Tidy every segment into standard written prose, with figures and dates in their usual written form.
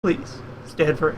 Please, stand for it.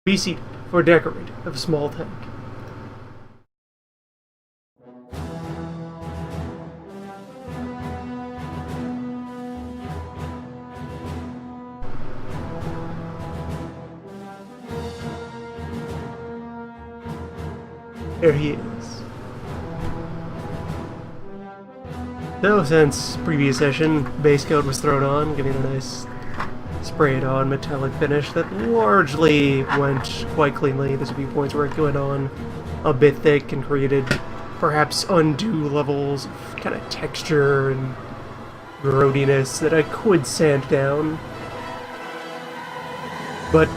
Be seated for decorate of a small tank. There he is. So, since previous session, base coat was thrown on, giving it a nice sprayed on metallic finish that largely went quite cleanly. There's a few points where it went on a bit thick and created perhaps undue levels of kind of texture and roadiness that I could sand down. But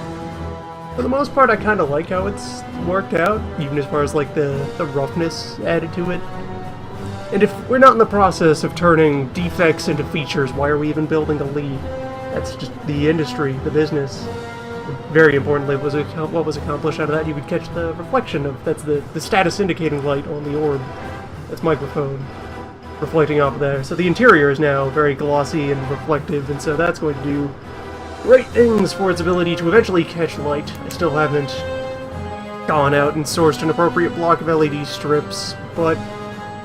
for the most part, I kind of like how it's worked out, even as far as like the roughness added to it. And if we're not in the process of turning defects into features, why are we even building a lead? That's just the industry, the business. Very importantly, what was accomplished out of that, you could catch the reflection of, that's the status indicating light on the orb. That's microphone reflecting off of there. So the interior is now very glossy and reflective, and so that's going to do great things for its ability to eventually catch light. I still haven't gone out and sourced an appropriate block of LED strips, but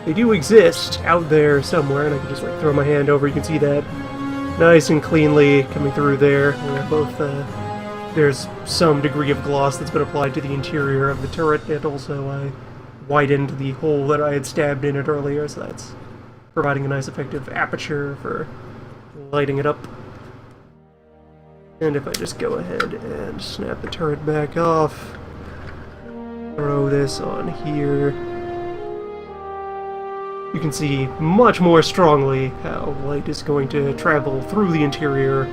they do exist out there somewhere, and I can just like throw my hand over, you can see that nice and cleanly coming through there. Both there's some degree of gloss that's been applied to the interior of the turret, and also I widened the hole that I had stabbed in it earlier, so that's providing a nice effective aperture for lighting it up. And if I just go ahead and snap the turret back off, throw this on here, you can see much more strongly how light is going to travel through the interior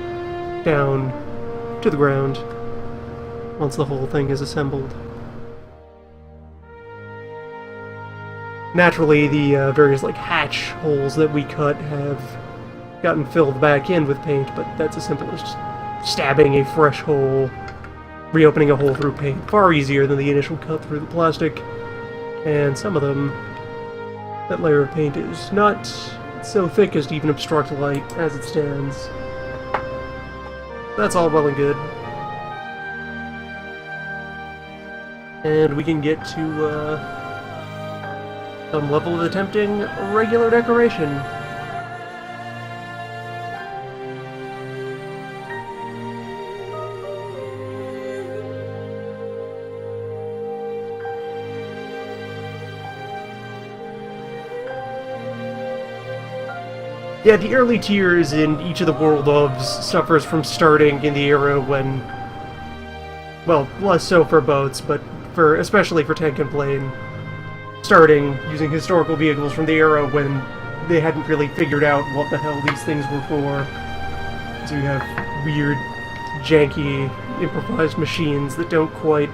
down to the ground once the whole thing is assembled. Naturally, the various like hatch holes that we cut have gotten filled back in with paint, but that's as simple as just stabbing a fresh hole, reopening a hole through paint. Far easier than the initial cut through the plastic, and some of them, that layer of paint is not so thick as to even obstruct light as it stands. That's all well and good. And we can get to some level of attempting regular decoration. Yeah, the early tiers in each of the World ofs suffers from starting in the era when, well, less so for boats, but especially for tank and plane, starting using historical vehicles from the era when they hadn't really figured out what the hell these things were for. So you have weird, janky, improvised machines that don't quite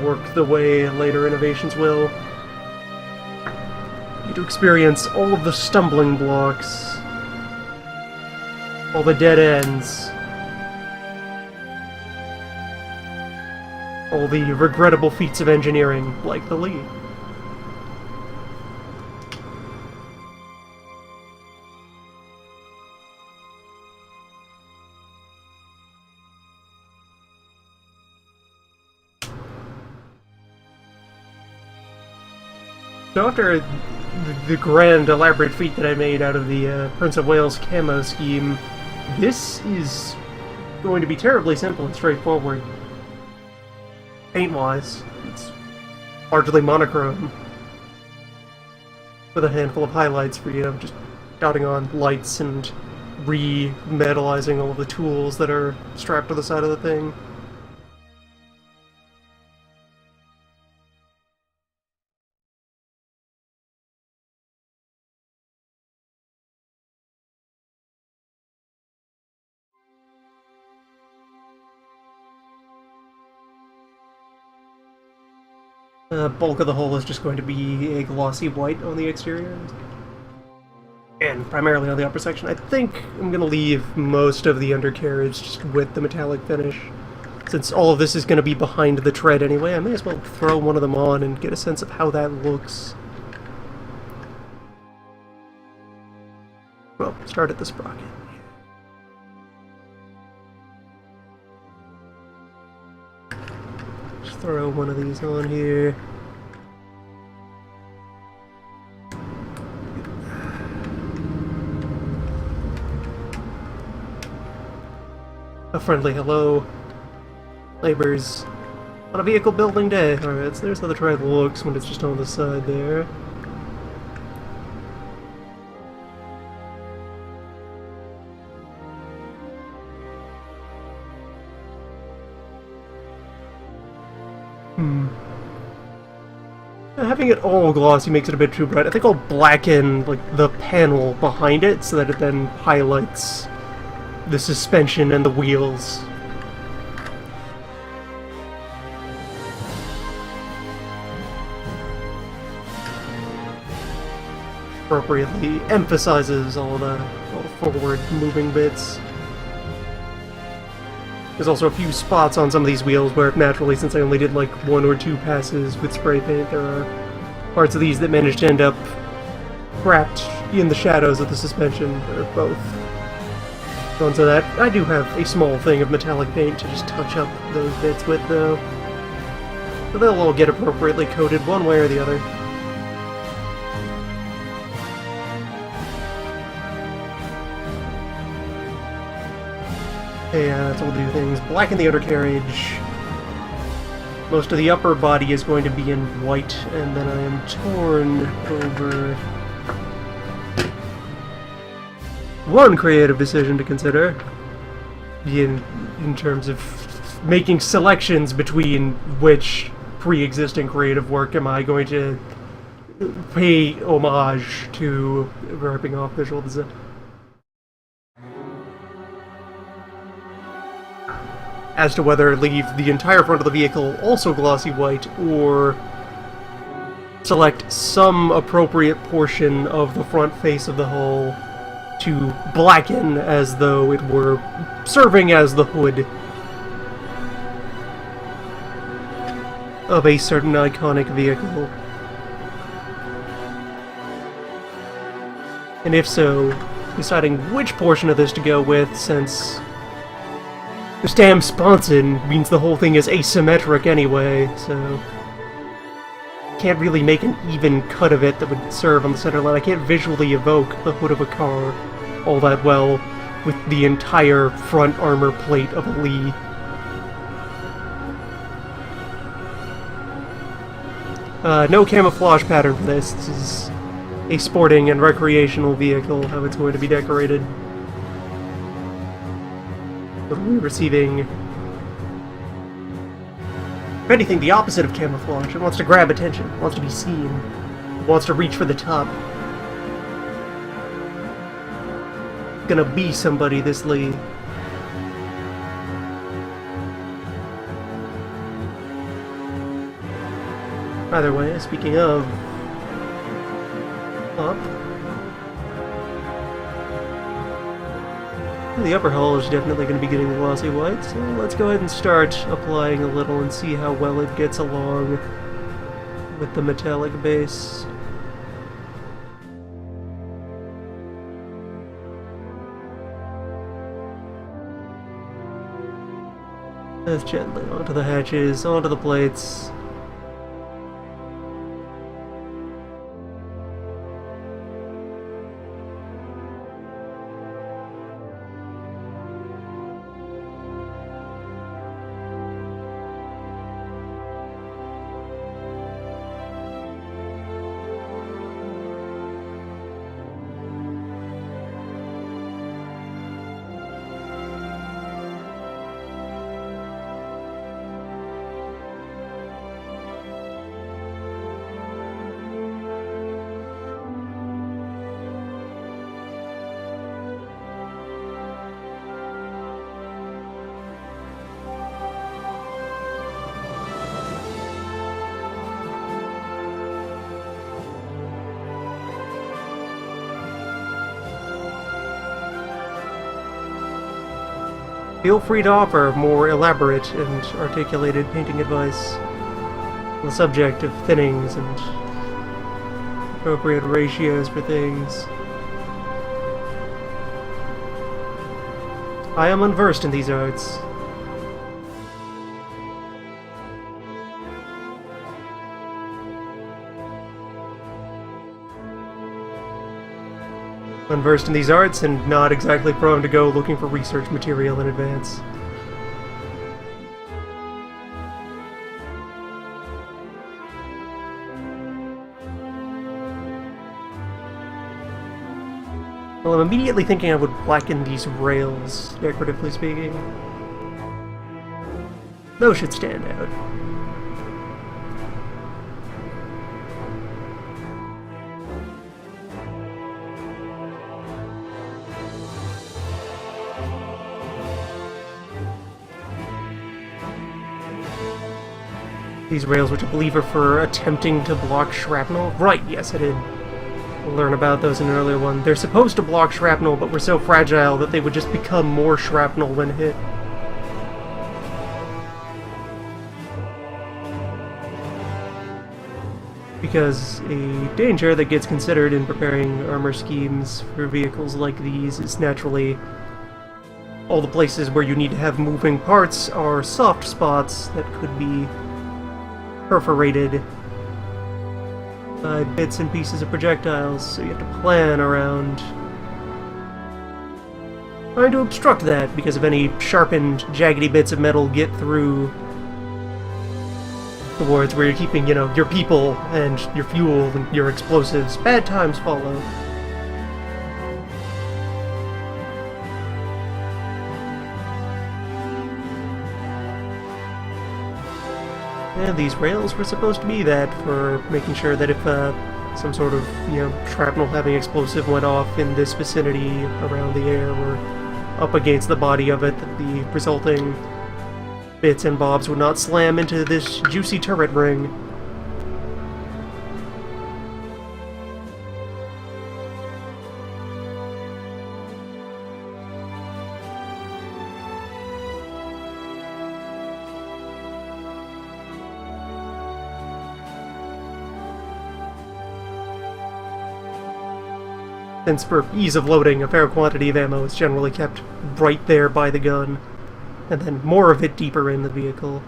work the way later innovations will. You get to experience all of the stumbling blocks, all the dead ends, all the regrettable feats of engineering, like the Lee. So after the grand, elaborate feat that I made out of the Prince of Wales camo scheme, this is going to be terribly simple and straightforward. Paint-wise, it's largely monochrome, with a handful of highlights for, just dotting on lights and re-metalizing all of the tools that are strapped to the side of the thing. Bulk of the hull is just going to be a glossy white on the exterior. And primarily on the upper section. I think I'm going to leave most of the undercarriage just with the metallic finish. Since all of this is going to be behind the tread anyway, I may as well throw one of them on and get a sense of how that looks. Well, start at the sprocket. Just throw one of these on here. A friendly hello. Laborers on a vehicle building day. Alright, so there's how the tread looks when it's just on the side there. Having it all glossy makes it a bit too bright. I think I'll blacken the panel behind it so that it then highlights the suspension and the wheels. Appropriately emphasizes all the forward moving bits. There's also a few spots on some of these wheels where naturally, since I only did like 1 or 2 passes with spray paint, there are parts of these that managed to end up wrapped in the shadows of the suspension, or both. On to that, I do have a small thing of metallic paint to just touch up those bits with, though. So they'll all get appropriately coated one way or the other. Yeah, so we'll do things. Blacken the undercarriage. Most of the upper body is going to be in white, and then I am torn over. One creative decision to consider, in terms of making selections between which pre-existing creative work am I going to pay homage to ripping off visual design. As to whether leave the entire front of the vehicle also glossy white, or select some appropriate portion of the front face of the hull to blacken as though it were serving as the hood of a certain iconic vehicle. And if so, deciding which portion of this to go with, since this damn sponson means the whole thing is asymmetric anyway, so can't really make an even cut of it that would serve on the center line. I can't visually evoke the hood of a car all that well with the entire front armor plate of a Lee. No camouflage pattern for this. This is a sporting and recreational vehicle, how it's going to be decorated. But we're receiving, if anything, the opposite of camouflage. It wants to grab attention, it wants to be seen, it wants to reach for the top. It's gonna be somebody, this Lee. Either way, speaking of up, the upper hull is definitely going to be getting the glossy white, so let's go ahead and start applying a little and see how well it gets along with the metallic base. As gently onto the hatches, onto the plates. Feel free to offer more elaborate and articulated painting advice on the subject of thinnings and appropriate ratios for things. I am unversed in these arts. Unversed in these arts and not exactly prone to go looking for research material in advance. Well, I'm immediately thinking I would blacken these rails, decoratively speaking. Those should stand out. These rails, which I believe are for attempting to block shrapnel. Right, yes, I did learn about those in an earlier one. They're supposed to block shrapnel, but were so fragile that they would just become more shrapnel when hit. Because a danger that gets considered in preparing armor schemes for vehicles like these is naturally all the places where you need to have moving parts are soft spots that could be perforated by bits and pieces of projectiles, so you have to plan around trying to obstruct that because if any sharpened, jaggedy bits of metal get through the wards where you're keeping, you know, your people and your fuel and your explosives, bad times follow. And these rails were supposed to be that, for making sure that if some sort of, you know, shrapnel having explosive went off in this vicinity around the air or up against the body of it, that the resulting bits and bobs would not slam into this juicy turret ring. Since for ease of loading, a fair quantity of ammo is generally kept right there by the gun, and then more of it deeper in the vehicle.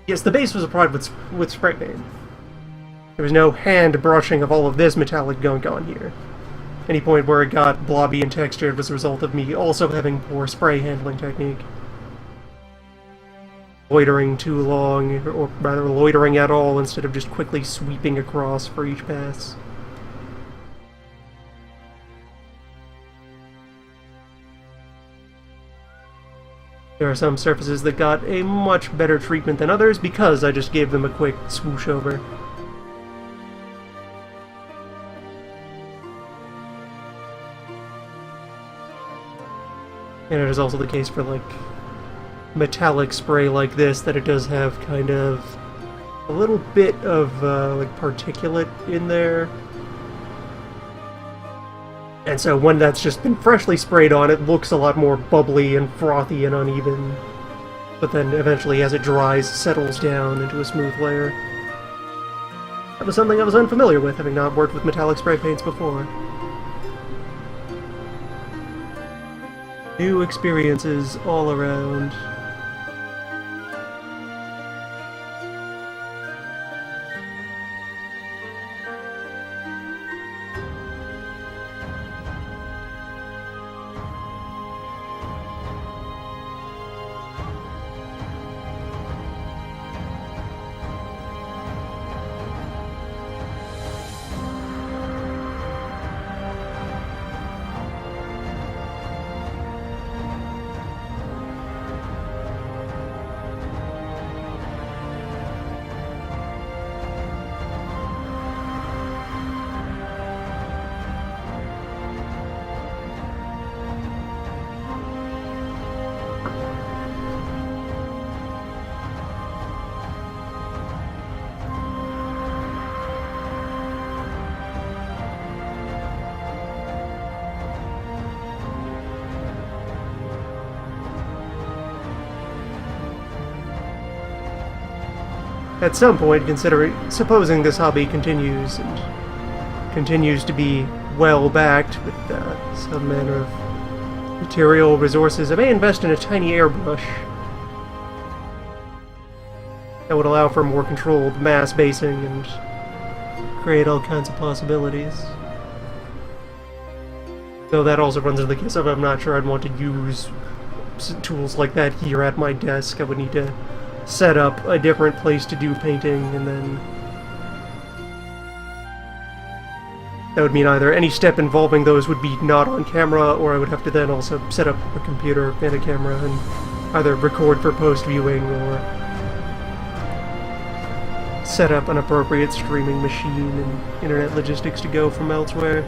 Yes, the base was applied with spray paint. There was no hand brushing of all of this metallic gunk on here. Any point where it got blobby and textured was a result of me also having poor spray handling technique. Loitering too long, or rather loitering at all instead of just quickly sweeping across for each pass. There are some surfaces that got a much better treatment than others because I just gave them a quick swoosh over. And it is also the case for, like, metallic spray like this, that it does have kind of a little bit of, like, particulate in there. And so when that's just been freshly sprayed on, it looks a lot more bubbly and frothy and uneven. But then eventually, as it dries, settles down into a smooth layer. That was something I was unfamiliar with, having not worked with metallic spray paints before. New experiences all around. at some point, supposing this hobby continues and continues to be well backed with some manner of material resources, I may invest in a tiny airbrush that would allow for more controlled mass basing and create all kinds of possibilities. Though that also runs into the case of I'm not sure I'd want to use tools like that here at my desk. I would need to set up a different place to do painting, and then that would mean either any step involving those would be not on camera, or I would have to then also set up a computer and a camera and either record for post-viewing or set up an appropriate streaming machine and internet logistics to go from elsewhere.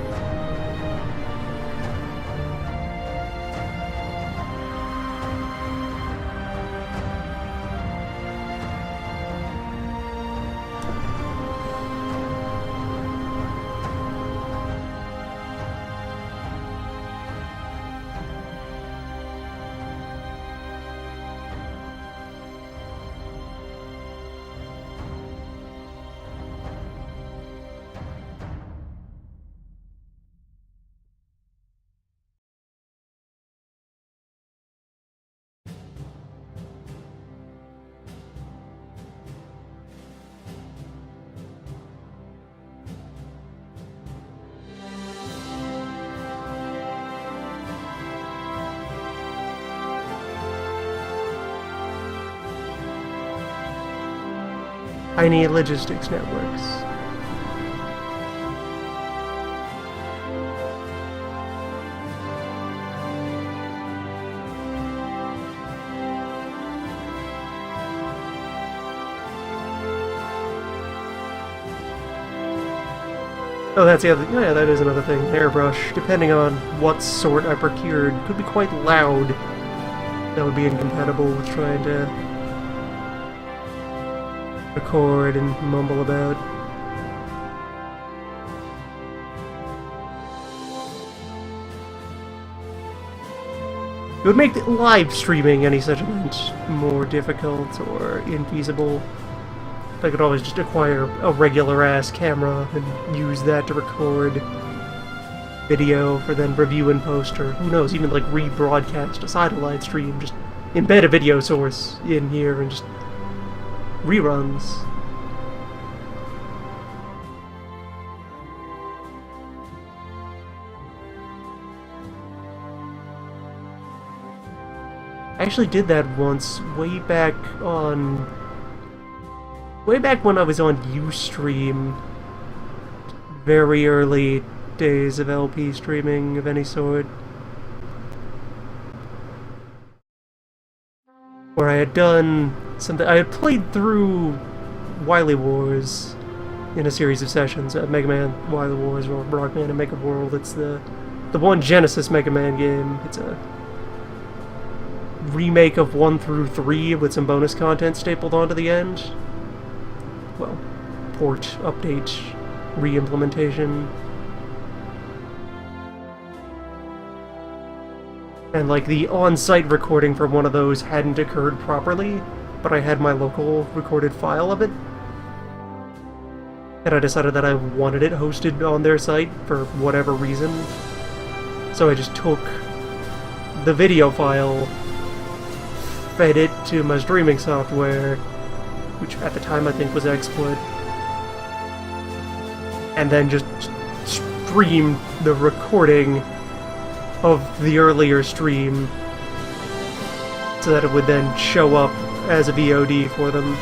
Tiny logistics networks. Oh, that's the other. Yeah, that is another thing. Airbrush, depending on what sort I procured, could be quite loud. That would be incompatible with trying to record and mumble about. It would make live streaming any such event more difficult or infeasible. I could always just acquire a regular-ass camera and use that to record video for then review and post, or who knows, even like rebroadcast a satellite stream, just embed a video source in here and just reruns. I actually did that once, way back when I was on Ustream. Very early days of LP streaming of any sort. Where I had done something. I had played through Wily Wars in a series of sessions. Mega Man, Wily Wars, or Rockman and Mega World. It's the one Genesis Mega Man game. It's a remake of 1 through 3 with some bonus content stapled onto the end. Well, port, update, re-implementation. And like the on-site recording for one of those hadn't occurred properly, but I had my local recorded file of it. And I decided that I wanted it hosted on their site for whatever reason. So I just took the video file, fed it to my streaming software, which at the time I think was XSplit, and then just streamed the recording of the earlier stream so that it would then show up as a VOD for them.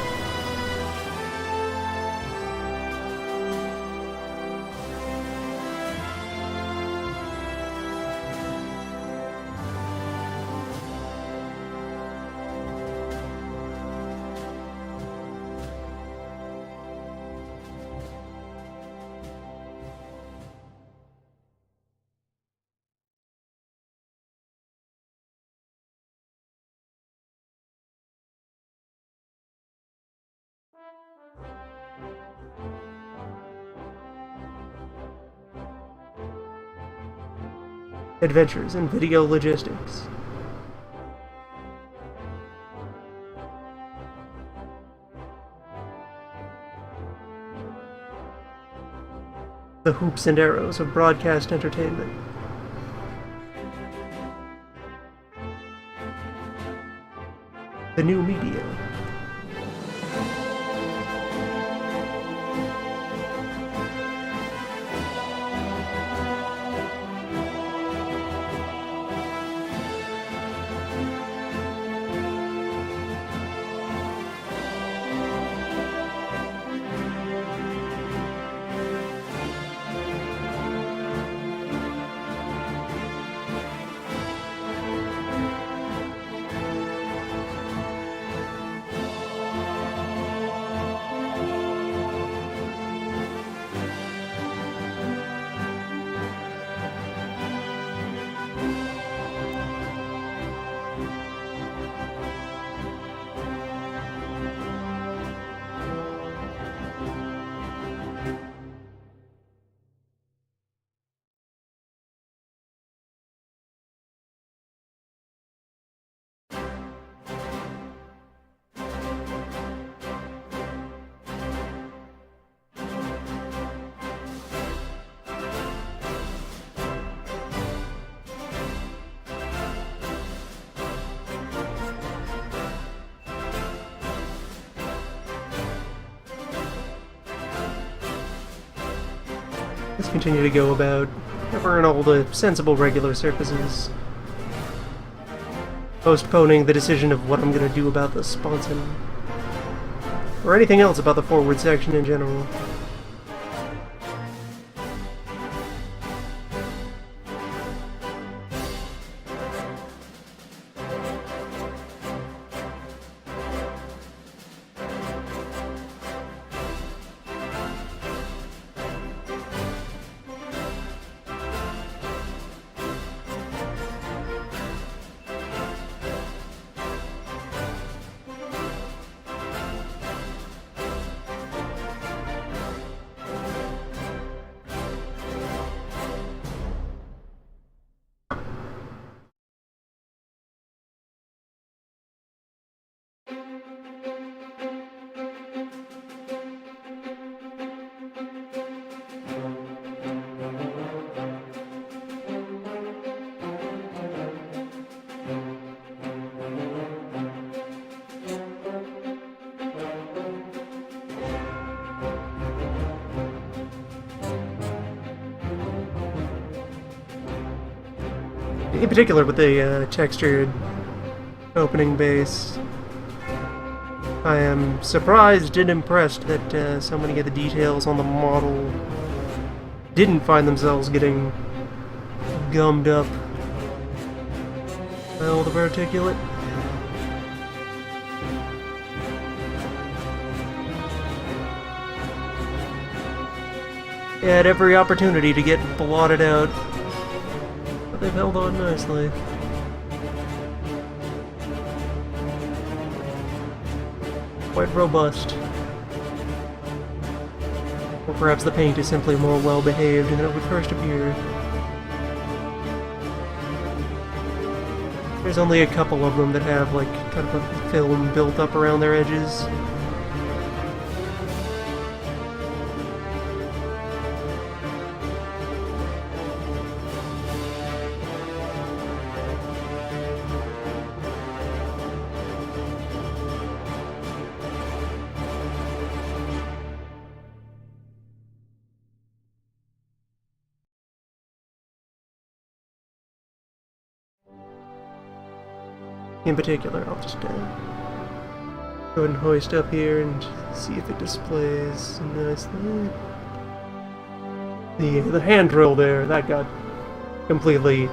Adventures in Video Logistics. The hoops and arrows of broadcast entertainment. The new media. Let's continue to go about covering all the sensible regular surfaces. Postponing the decision of what I'm going to do about the sponson. Or anything else about the forward section in general. In particular with the textured opening bass, I am surprised and impressed that so many of the details on the model didn't find themselves getting gummed up by all the particulate. They had every opportunity to get blotted out, but they've held on nicely. Quite robust. Or perhaps the paint is simply more well-behaved than it would first appear. There's only a couple of them that have, like, kind of a film built up around their edges. In particular, I'll just go ahead and hoist up here and see if it displays nicely. The hand drill there, that got completely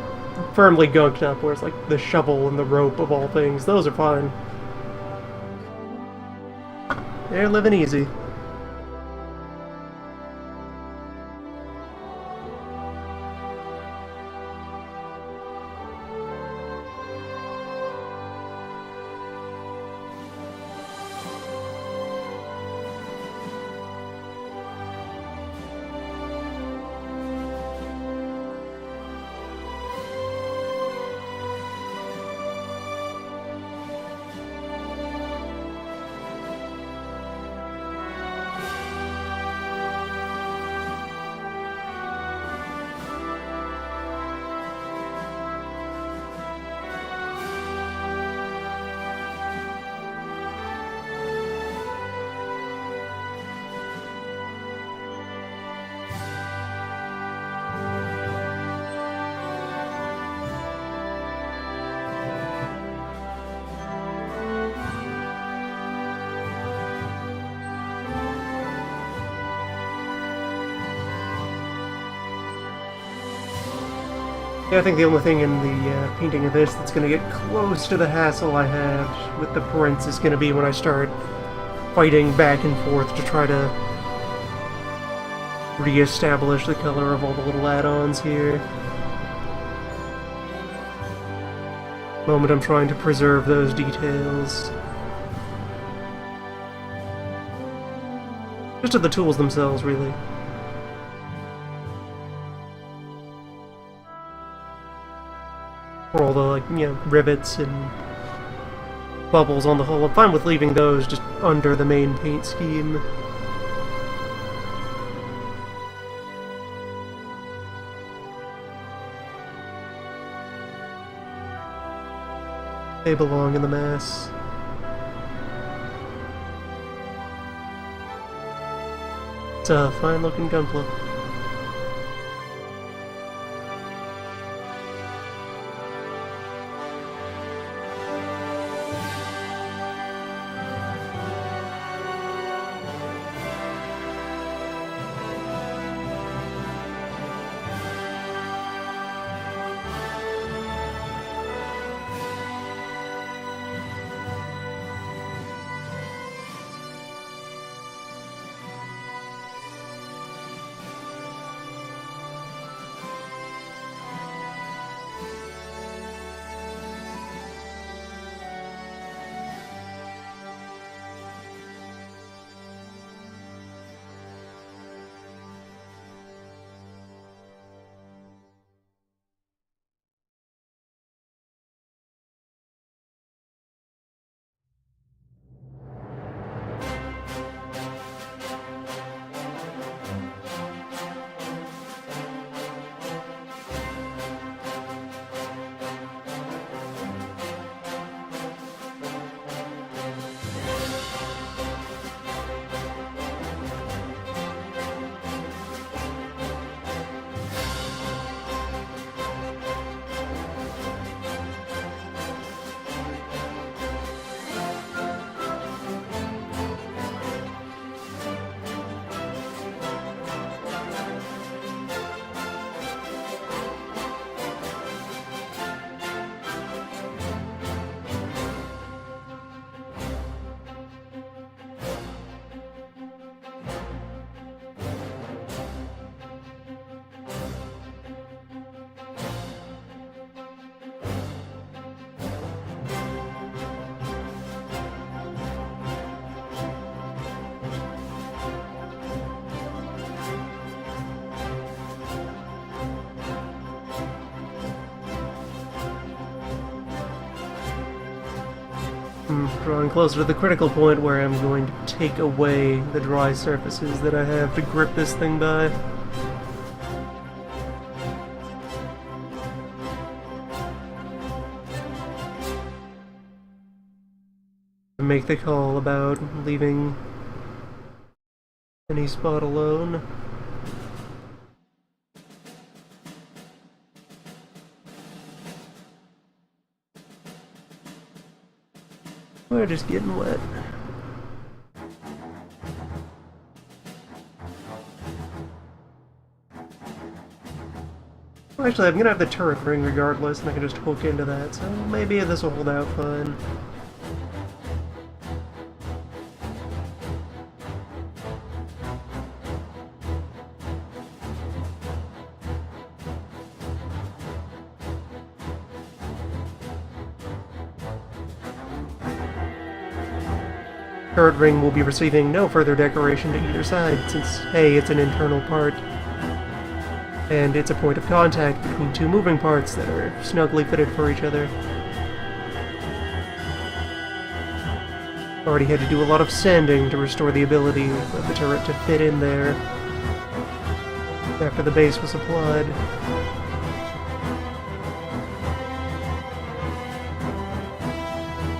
firmly gunked up, whereas like the shovel and the rope of all things, those are fine. They're living easy. Yeah, I think the only thing in the painting of this that's going to get close to the hassle I had with the prints is going to be when I start fighting back and forth to try to re-establish the color of all the little add-ons here. Moment I'm trying to preserve those details. Just of the tools themselves, really. For all the, like, you know, rivets and bubbles on the hull. I'm fine with leaving those just under the main paint scheme. They belong in the mass. It's a fine-looking gunpla. I'm drawing closer to the critical point where I'm going to take away the dry surfaces that I have to grip this thing by. To make the call about leaving any spot alone. We're just getting wet. Well, actually, I'm gonna have the turret ring regardless, and I can just hook into that, so maybe this will hold out fine. Turret ring will be receiving no further decoration to either side, since A, it's an internal part, and it's a point of contact between two moving parts that are snugly fitted for each other. Already had to do a lot of sanding to restore the ability of the turret to fit in there after the base was applied.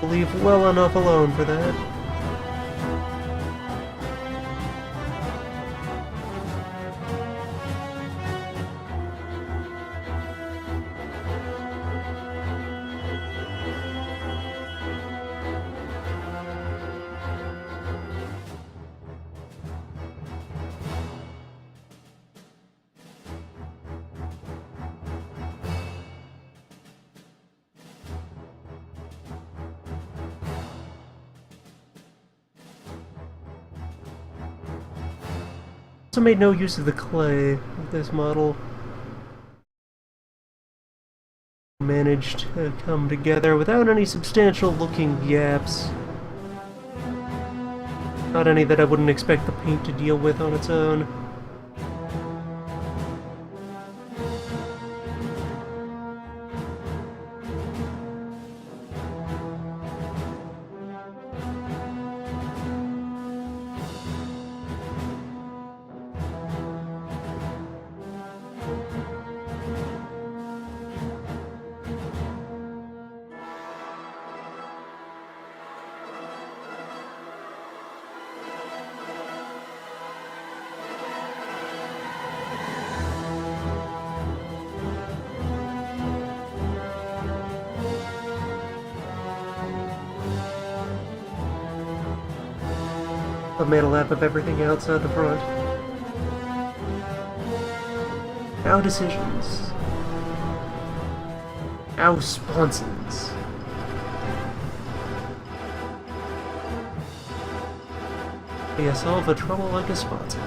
I'll leave well enough alone for that. Also made no use of the clay with this model. Managed to come together without any substantial looking gaps. Not any that I wouldn't expect the paint to deal with on its own. I've made a lap of everything outside the front. Our decisions. Our sponsons. They solve a trouble like a sponsor.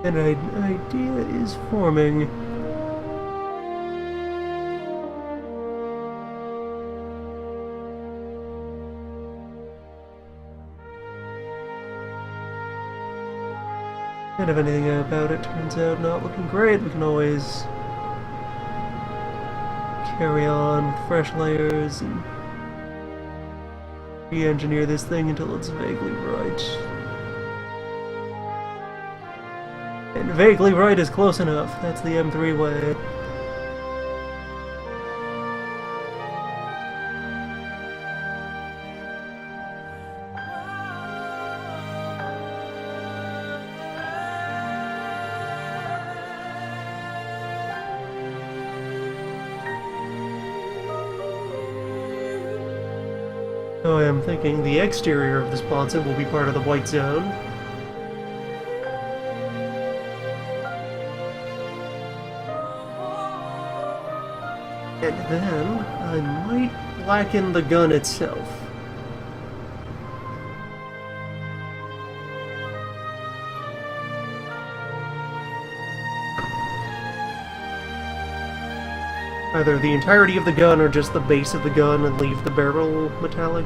An idea is forming. And if anything about it turns out not looking great, we can always carry on with fresh layers and re-engineer this thing until it's vaguely right. And vaguely right is close enough. That's the M3 way. So I am thinking the exterior of the sponson will be part of the white zone. And then I might blacken the gun itself. Either the entirety of the gun or just the base of the gun and leave the barrel metallic.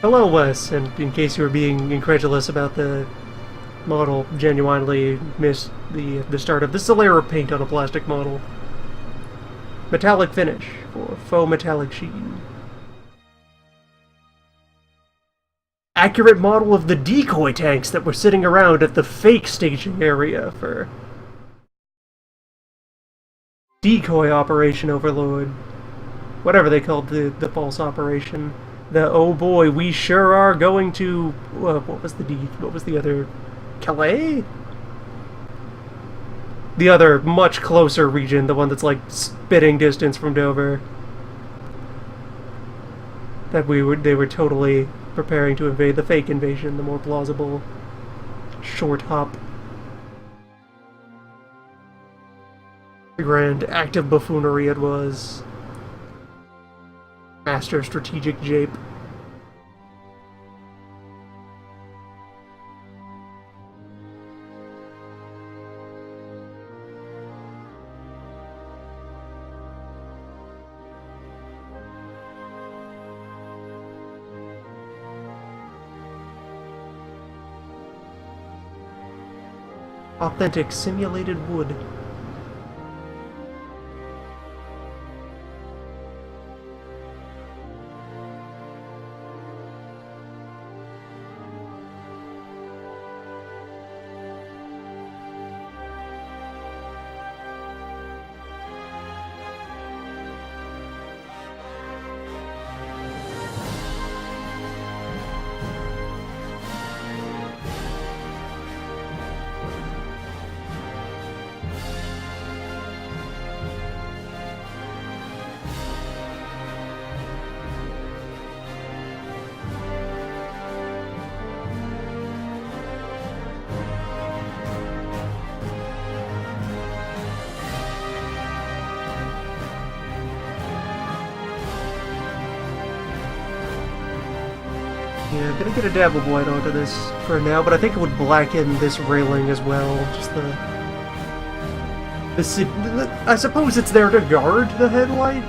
Hello, Wes, and in case you were being incredulous about the model, genuinely missed the start of this is a layer of paint on a plastic model. Metallic finish for faux metallic sheen. Accurate model of the decoy tanks that were sitting around at the fake staging area for decoy operation Overlord. Whatever they called the false operation. The oh boy, we sure are going to what was the other Calais? The other much closer region, the one that's like spitting distance from Dover. That they were totally preparing to invade, the fake invasion, the more plausible short hop. The grand act of buffoonery it was. Master strategic jape. Authentic simulated wood. Yeah, I'm gonna get a dab of white onto this for now, but I think it would blacken this railing as well. Just I suppose it's there to guard the headlight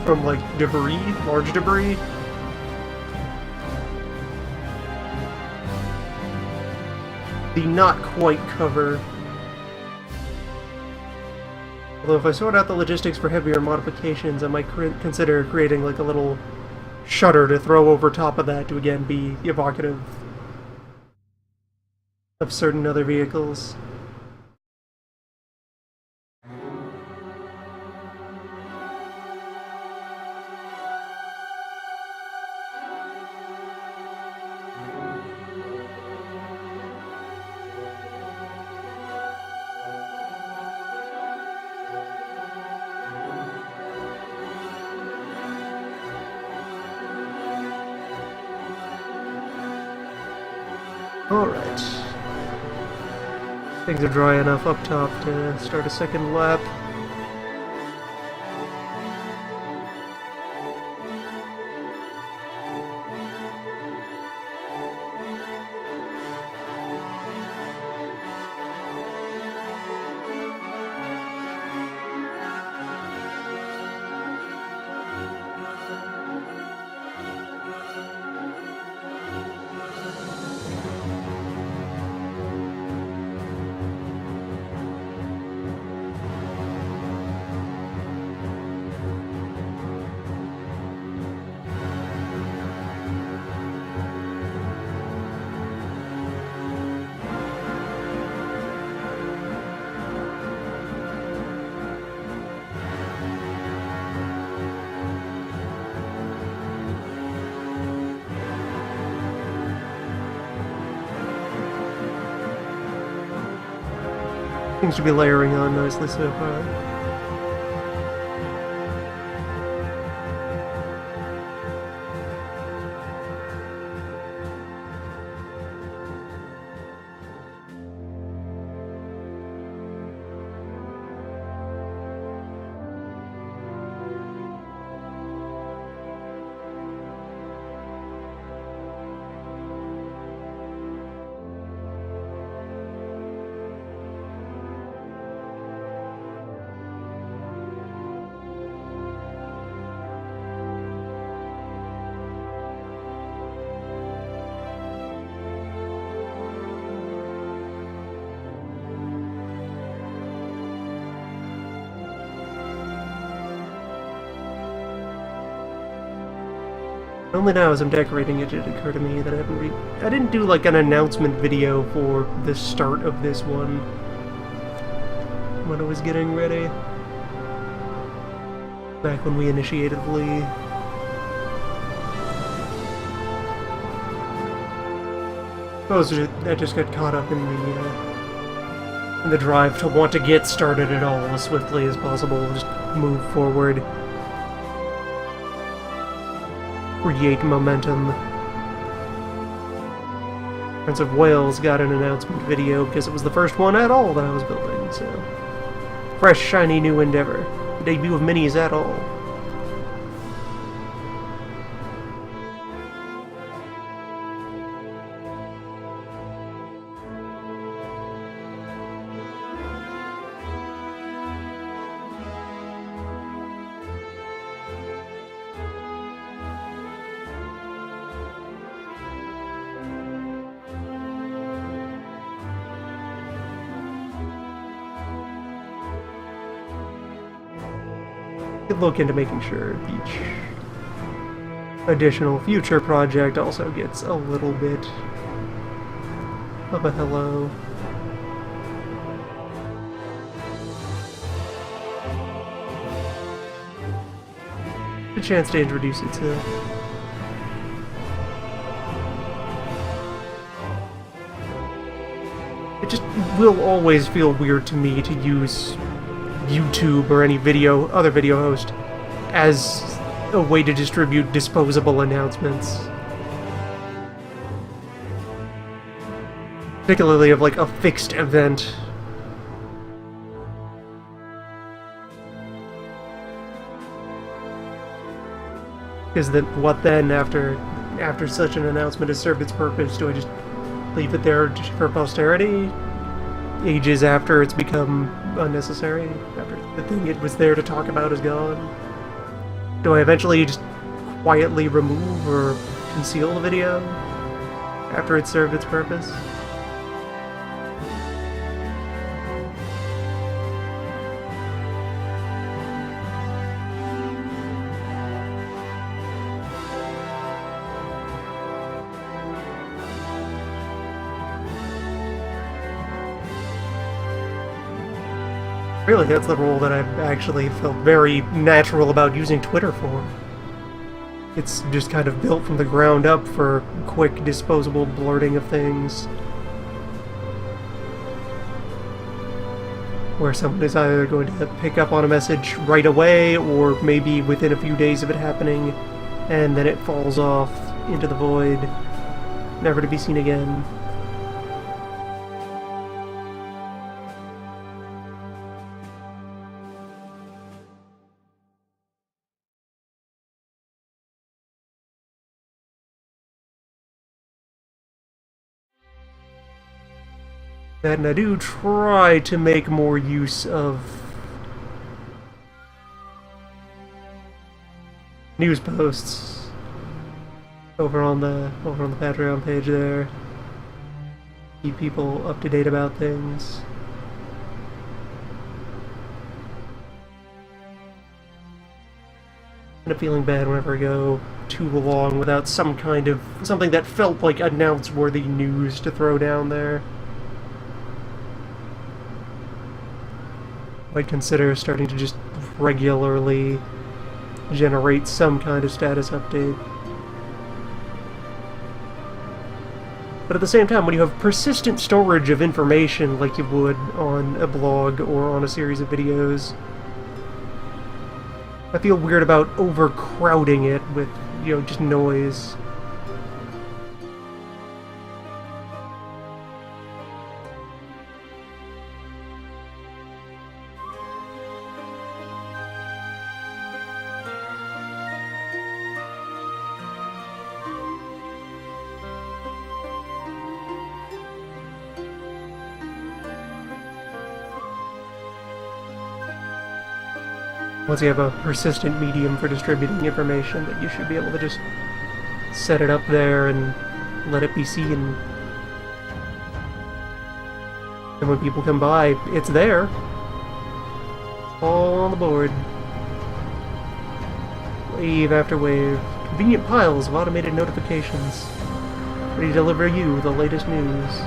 from, like, debris, large debris. The not quite cover. Although if I sort out the logistics for heavier modifications, I might consider creating, like, a little shutter to throw over top of that to again be evocative of certain other vehicles. Alright. Things are dry enough up top to start a second lap. Seems to be layering on nicely so far. Only now as I'm decorating it did it occur to me that I didn't do like an announcement video for the start of this one when I was getting ready. Back when we initiated the league. I suppose I just got caught up in the drive to want to get started at all as swiftly as possible, just move forward. Create momentum. Prince of Wales got an announcement video because it was the first one at all that I was building, so fresh, shiny new endeavor. The debut of minis at all. Could look into making sure each additional future project also gets a little bit of a hello. A chance to introduce itself. It just will always feel weird to me to use YouTube or any other video host as a way to distribute disposable announcements. Particularly of like a fixed event. Because then, what then after such an announcement has served its purpose? Do I just leave it there for posterity? Ages after it's become unnecessary, after the thing it was there to talk about is gone? Do I eventually just quietly remove or conceal the video after it served its purpose? Really, that's the role that I've actually felt very natural about using Twitter for. It's just kind of built from the ground up for quick, disposable blurting of things. Where someone is either going to pick up on a message right away, or maybe within a few days of it happening, and then it falls off into the void, never to be seen again. And I do try to make more use of news posts over on the Patreon page there. Keep people up to date about things. I end up feeling bad whenever I go too long without something that felt like announce-worthy news to throw down there. I'd consider starting to just regularly generate some kind of status update. But at the same time, when you have persistent storage of information like you would on a blog or on a series of videos, I feel weird about overcrowding it with, just noise. Once you have a persistent medium for distributing information, that you should be able to just set it up there and let it be seen. And when people come by, it's there. All on the board. Wave after wave. Convenient piles of automated notifications. Ready to deliver you the latest news.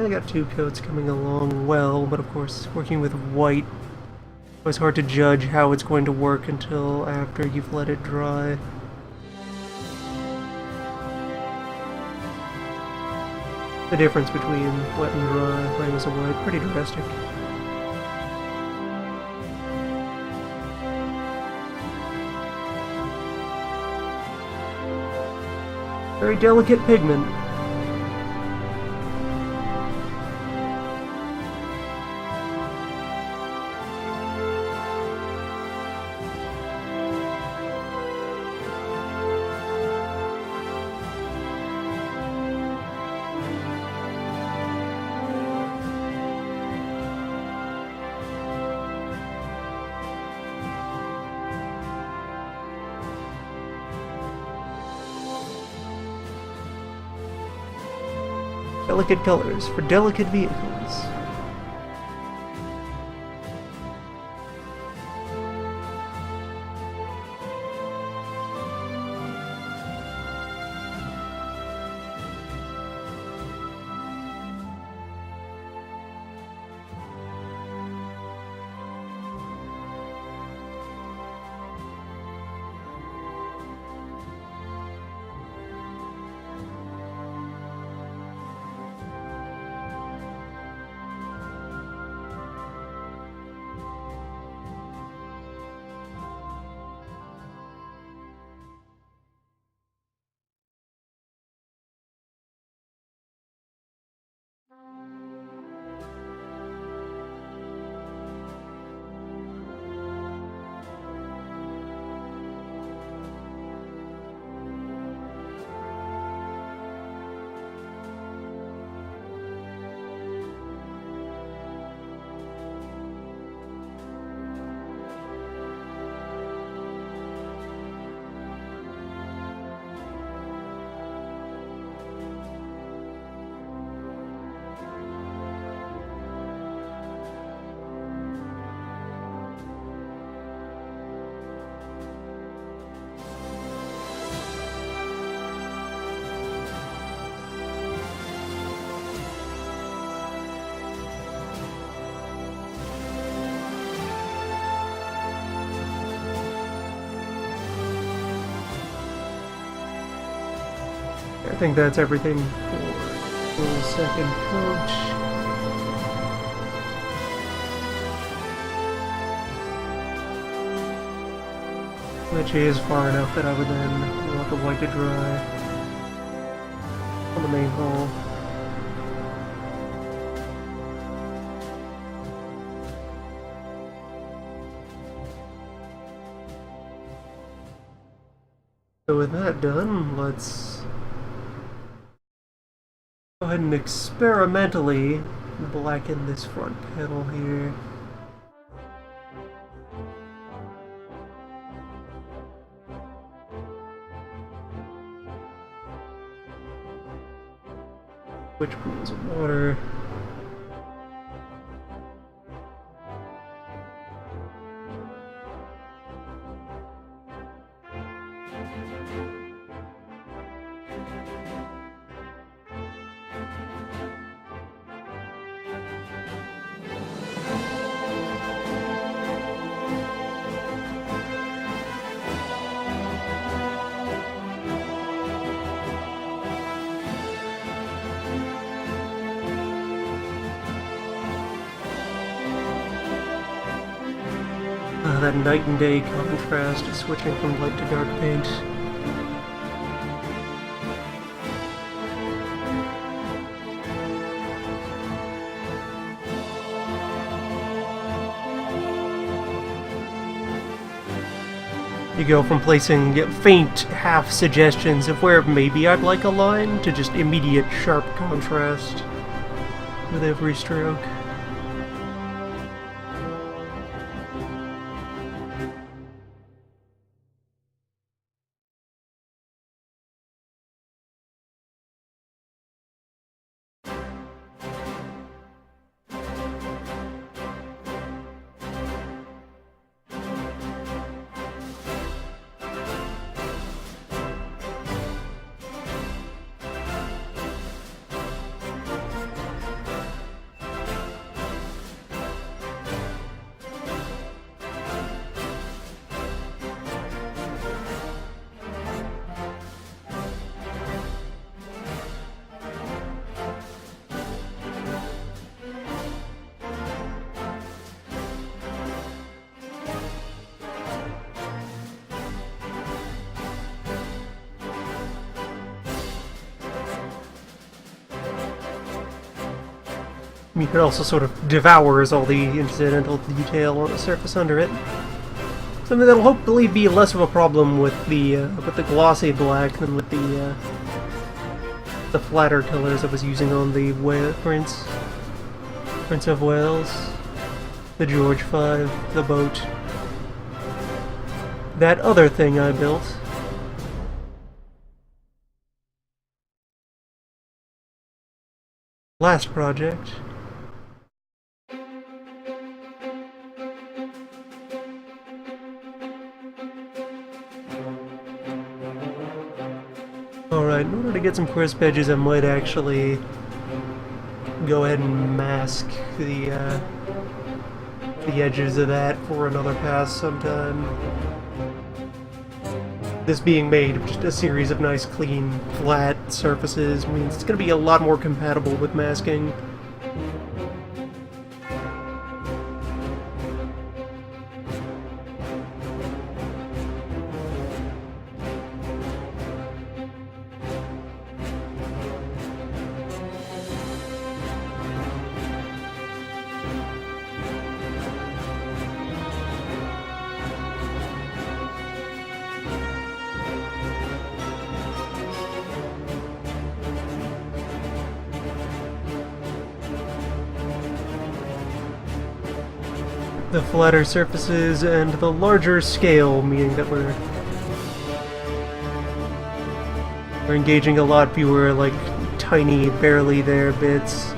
I got 2 coats coming along well, but of course, working with white, it's hard to judge how it's going to work until after you've let it dry. The difference between wet and dry, layers of white, pretty drastic. Very delicate pigment. Delicate colors for delicate vehicles. I think that's everything for the second coat. Which is far enough that I would then want the white to dry on the main hull. So with that done, let's go ahead and experimentally blacken this front panel here. Which pools of water. That night and day contrast, switching from light to dark paint. You go from placing faint half suggestions of where maybe I'd like a line to just immediate sharp contrast with every stroke. I mean, it also sort of devours all the incidental detail on the surface under it. Something that'll hopefully be less of a problem with the glossy black than with the flatter colors I was using on the Prince of Wales, the George V, the boat, that other thing I built. Last project. Alright, in order to get some crisp edges, I might actually go ahead and mask the edges of that for another pass sometime. This being made of just a series of nice, clean, flat surfaces means it's going to be a lot more compatible with masking. The flatter surfaces and the larger scale, meaning that we're engaging a lot fewer, like, tiny, barely there bits.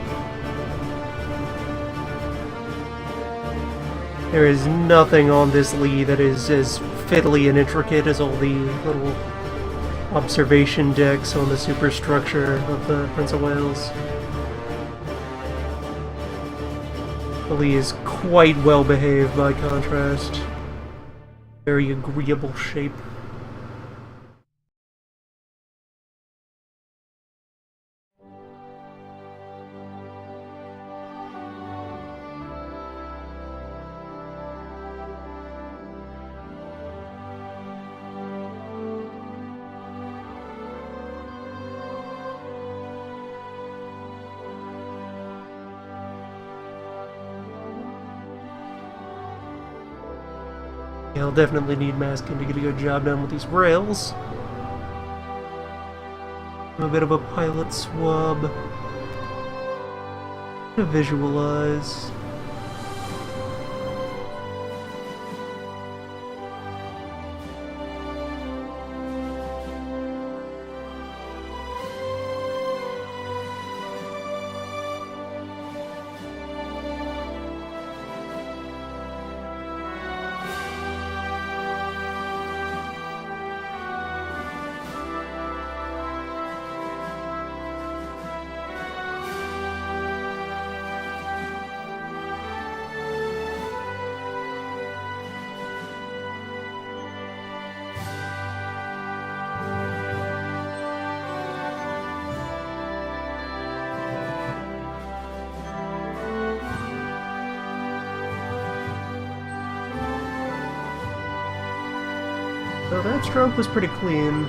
There is nothing on this Lee that is as fiddly and intricate as all the little observation decks on the superstructure of the Prince of Wales. The Lee is quite well behaved by contrast. Very agreeable shape. Yeah, I'll definitely need masking to get a good job done with these rails. A bit of a pilot swab to visualize. So that stroke was pretty clean.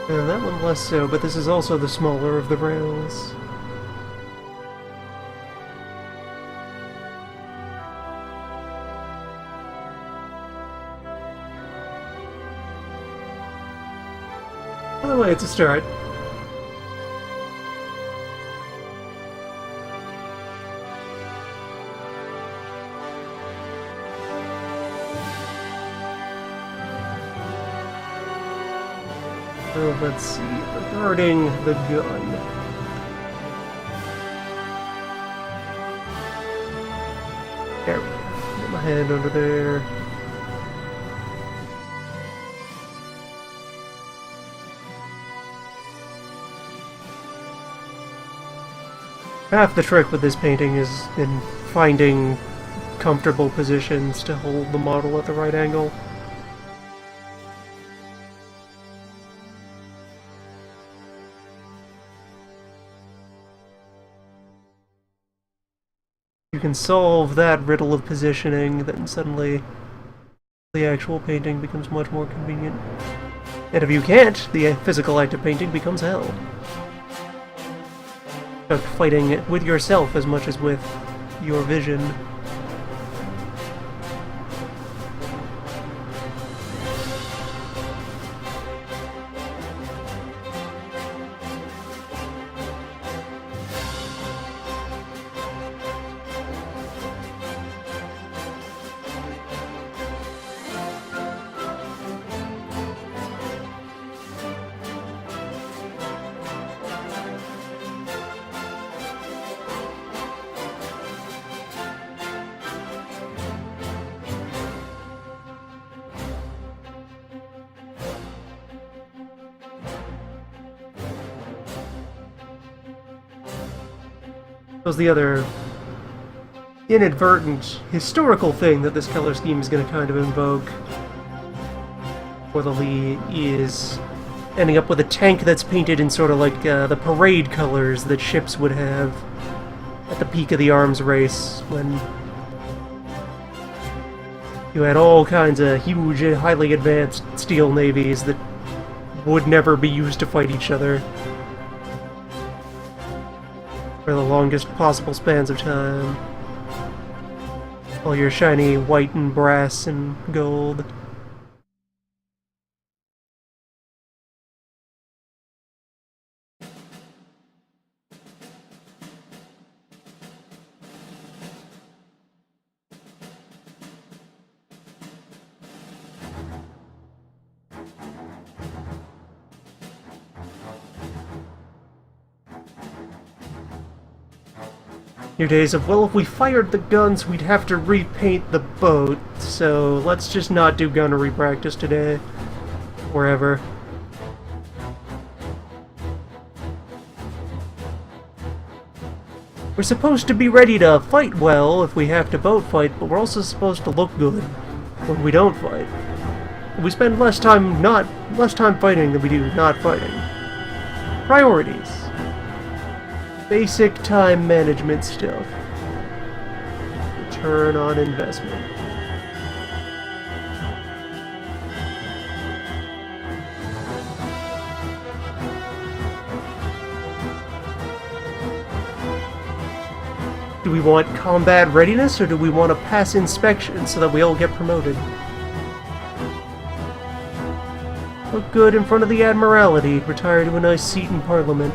And that one less so, but this is also the smaller of the rails. By the way, it's a start. So let's see, regarding the gun. There we go. Get my hand under there. Half the trick with this painting is in finding comfortable positions to hold the model at the right angle. You can solve that riddle of positioning, then suddenly the actual painting becomes much more convenient. And if you can't, the physical act of painting becomes hell. Start fighting with yourself as much as with your vision. Was the other inadvertent historical thing that this color scheme is going to kind of invoke for the Lee is ending up with a tank that's painted in sort of like the parade colors that ships would have at the peak of the arms race, when you had all kinds of huge, highly advanced steel navies that would never be used to fight each other for the longest possible spans of time. All your shiny white and brass and gold. Your days of, well, if we fired the guns, we'd have to repaint the boat, so let's just not do gunnery practice today. Wherever. We're supposed to be ready to fight well if we have to boat fight, but we're also supposed to look good when we don't fight. We spend less time fighting than we do not fighting. Priorities. Basic time management stuff. Return on investment. Do we want combat readiness, or do we want to pass inspection so that we all get promoted? Look good in front of the Admiralty, retire to a nice seat in Parliament.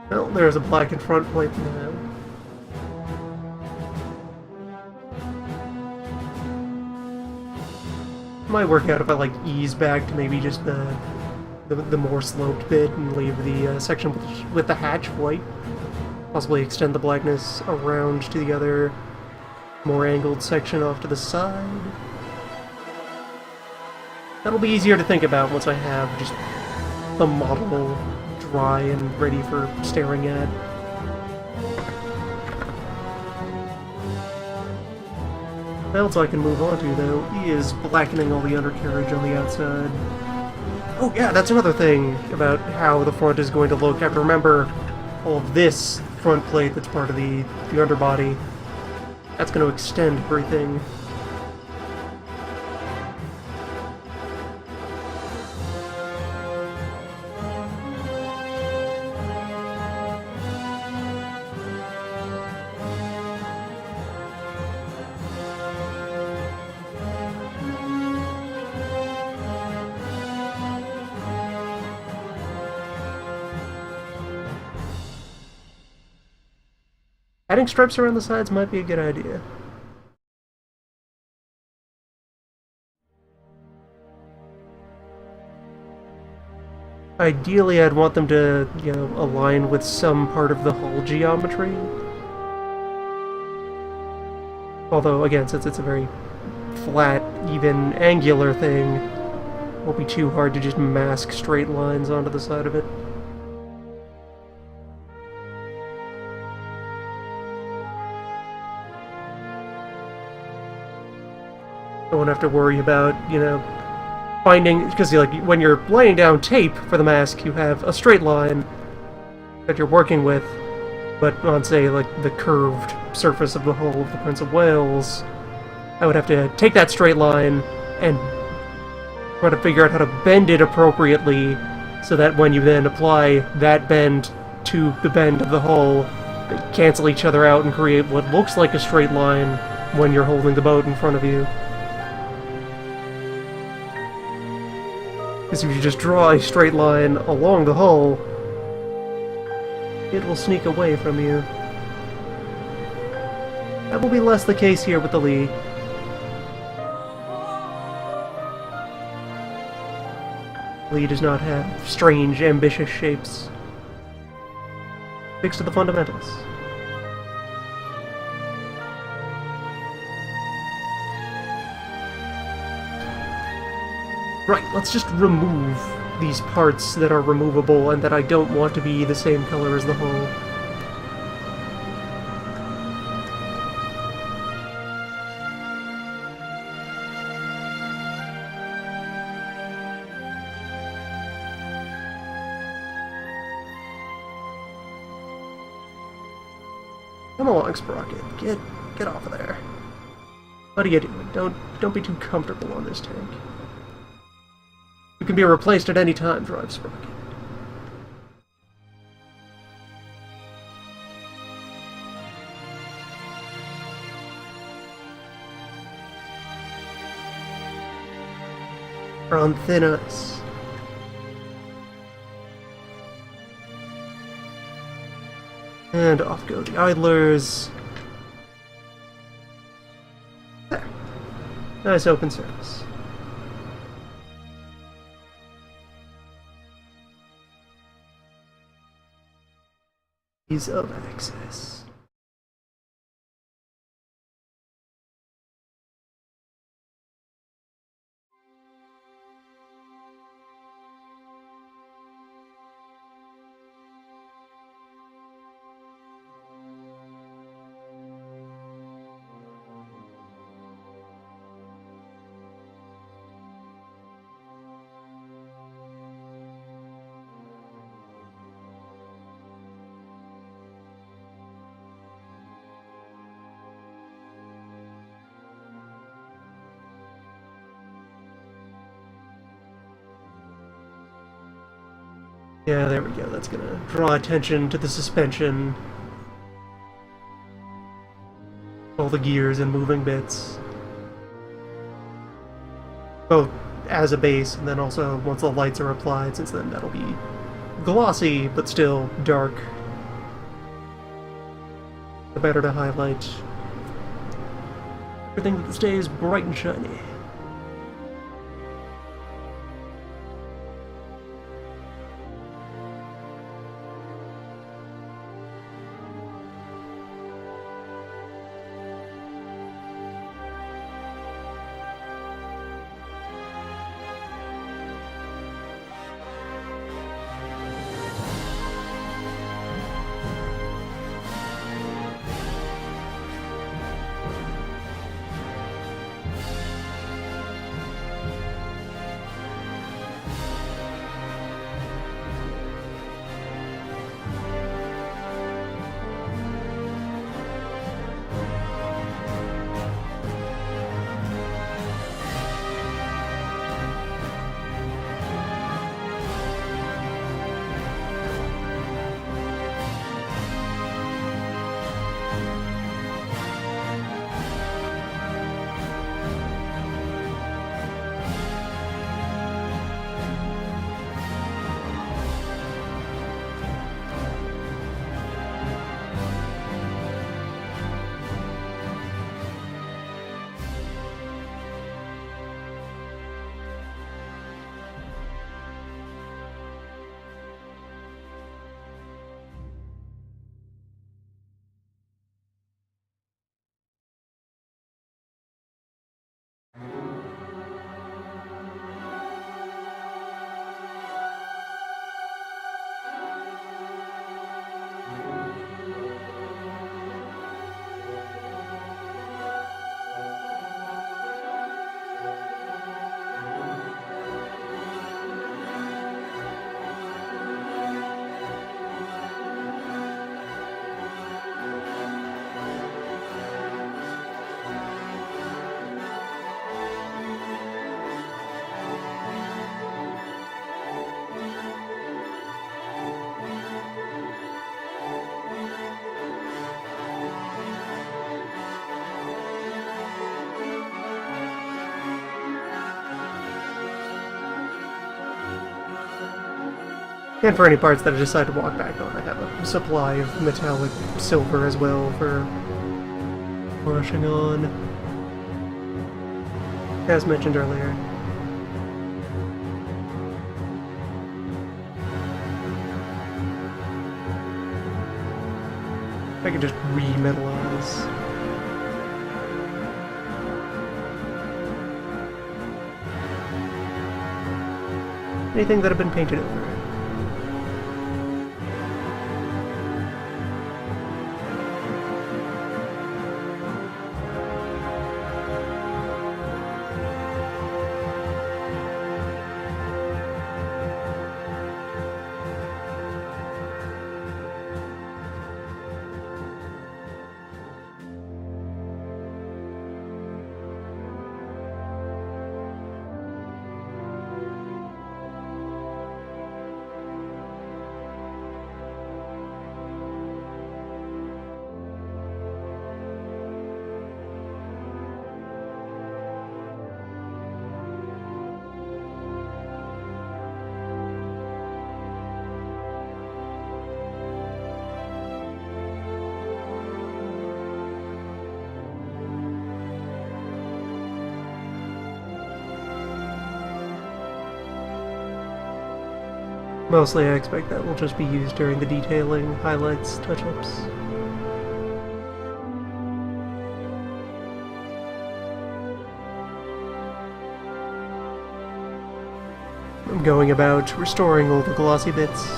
Well, there's a blackened front plate now. Might work out if I like ease back to maybe just the more sloped bit and leave the section with the hatch white. Possibly extend the blackness around to the other more angled section off to the side. That'll be easier to think about once I have just the model dry and ready for staring at. What else I can move on to, though, is blackening all the undercarriage on the outside. Oh yeah, that's another thing about how the front is going to look. I have to remember all of this front plate that's part of the underbody. That's going to extend everything. Adding stripes around the sides might be a good idea. Ideally, I'd want them to, align with some part of the hull geometry. Although, again, since it's a very flat, even, angular thing, it won't be too hard to just mask straight lines onto the side of it. I won't have to worry about, finding, because like when you're laying down tape for the mask, you have a straight line that you're working with, but on, say, like the curved surface of the hull of the Prince of Wales, I would have to take that straight line and try to figure out how to bend it appropriately so that when you then apply that bend to the bend of the hull, they cancel each other out and create what looks like a straight line when you're holding the boat in front of you. Because if you just draw a straight line along the hull, it will sneak away from you. That will be less the case here with the lee. Lee does not have strange, ambitious shapes. Sticks to the fundamentals. Right, let's just remove these parts that are removable and that I don't want to be the same color as the hull. Come along, Sprocket. Get off of there. What are you doing? Don't be too comfortable on this tank. You can be replaced at any time, Drive Sprocket. We're on thin ice. And off go the idlers. There. Nice open surface. Ease of access. Yeah, there we go. That's gonna draw attention to the suspension. All the gears and moving bits. Both as a base, and then also once the lights are applied, since then that'll be glossy, but still dark. The better to highlight everything that stays bright and shiny. And for any parts that I decide to walk back on, I have a supply of metallic silver as well for rushing on. As mentioned earlier. I can just re-metalize. Anything that had been painted over. Mostly I expect that will just be used during the detailing, highlights, touch-ups. I'm going about restoring all the glossy bits.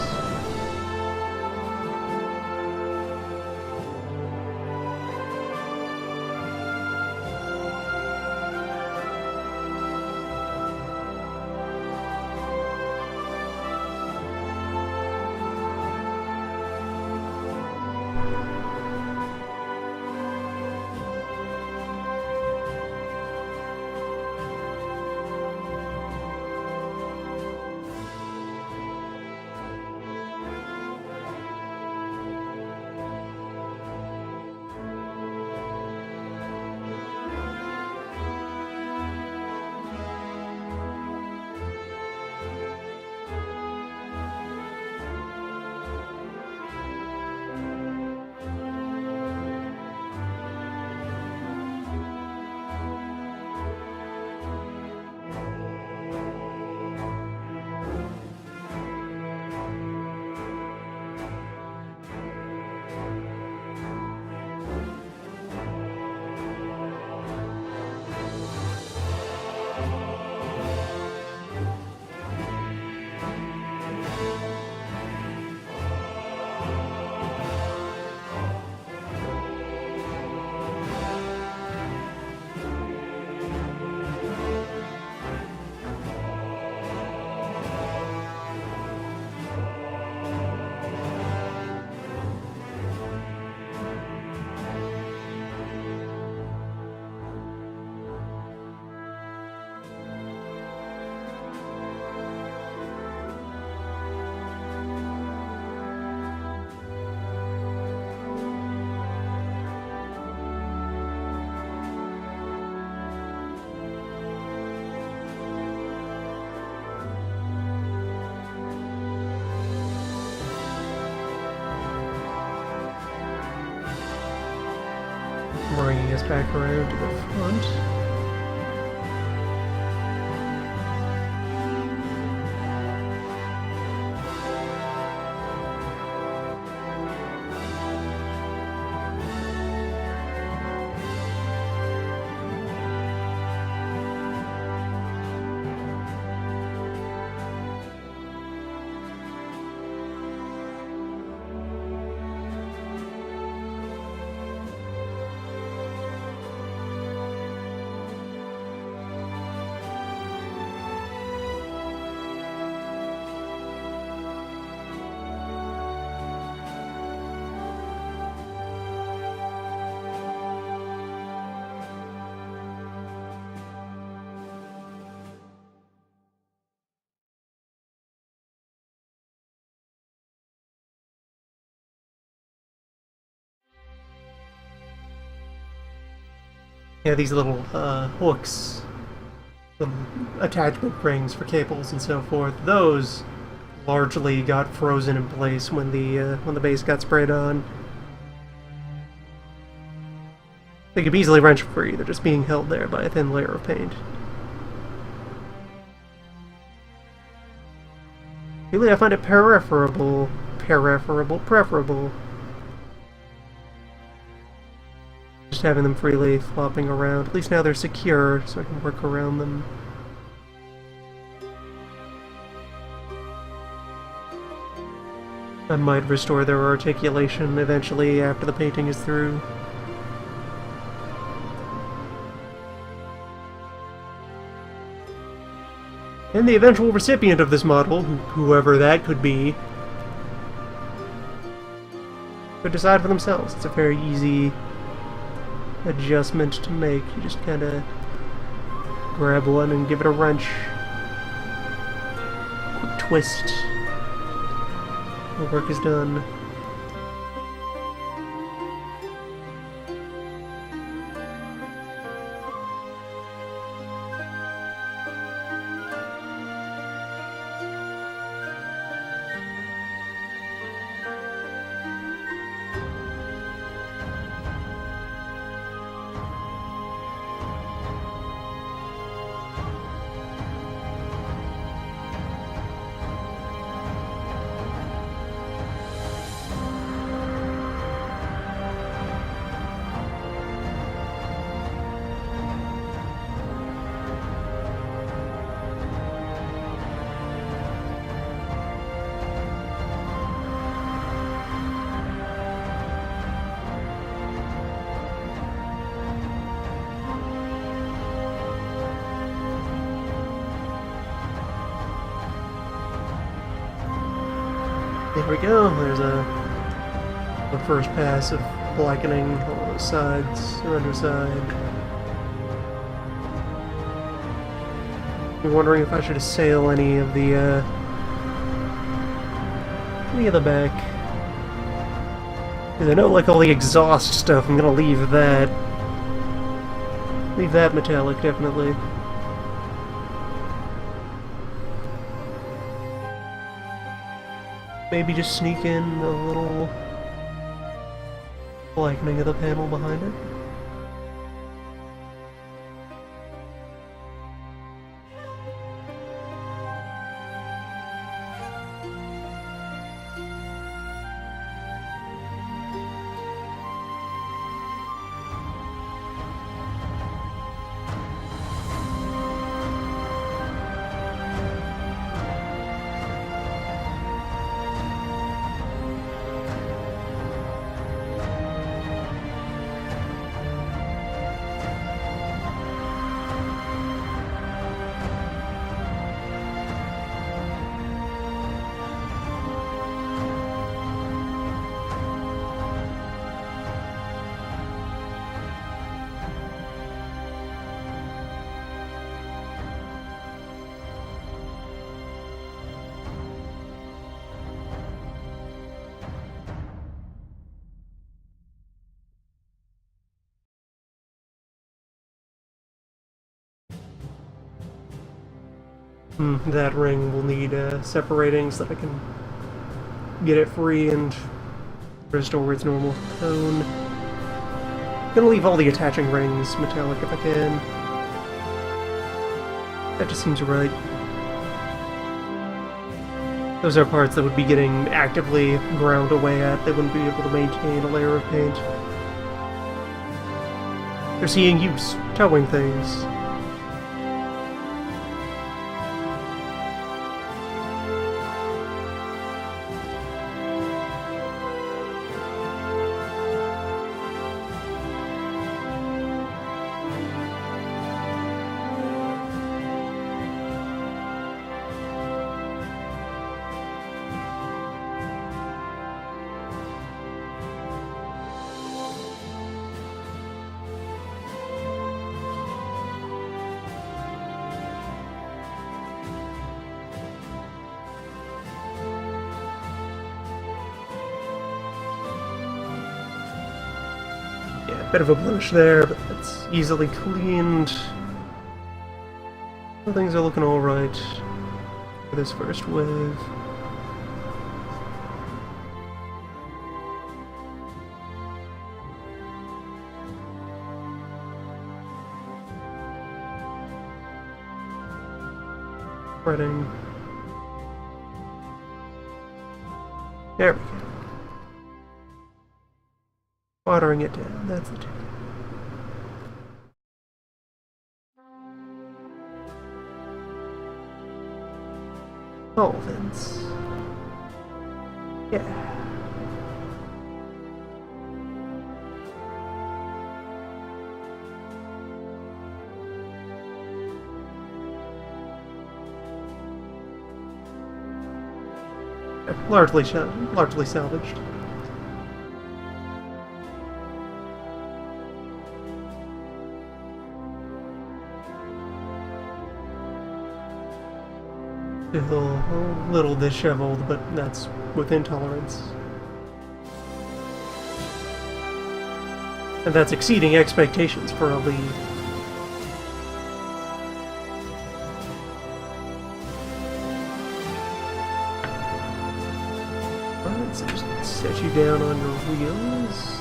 Bringing us back around to the front. Yeah, these little hooks, little attachment rings for cables and so forth, those largely got frozen in place when the base got sprayed on. They could be easily wrench free, they're just being held there by a thin layer of paint. Really, I find it preferable just having them freely flopping around. At least now they're secure, so I can work around them. I might restore their articulation eventually after the painting is through. And the eventual recipient of this model, whoever that could be, could decide for themselves. It's a very easy adjustment to make. You just kind of grab one and give it a wrench. Quick twist. The work is done. There we go, there's the first pass of blackening all the sides and underside. I'm wondering if I should assail any of the back. Because I know, like, all the exhaust stuff, I'm gonna leave that. Leave that metallic, definitely. Maybe just sneak in a little blackening of the panel behind it. That ring will need separating so that I can get it free and restore its normal tone. I'm gonna leave all the attaching rings metallic if I can. That just seems right. Those are parts that would be getting actively ground away at. They wouldn't be able to maintain a layer of paint. They're seeing use, towing things. Bit of a blemish there, but that's easily cleaned. Things are looking alright for this first wave. spreading. There we go. Watering it down, that's the ticket. Solvents. Yeah. Largely salvaged. Still a little disheveled, but that's within tolerance. And that's exceeding expectations for a lead. Alright, so just set you down on your wheels.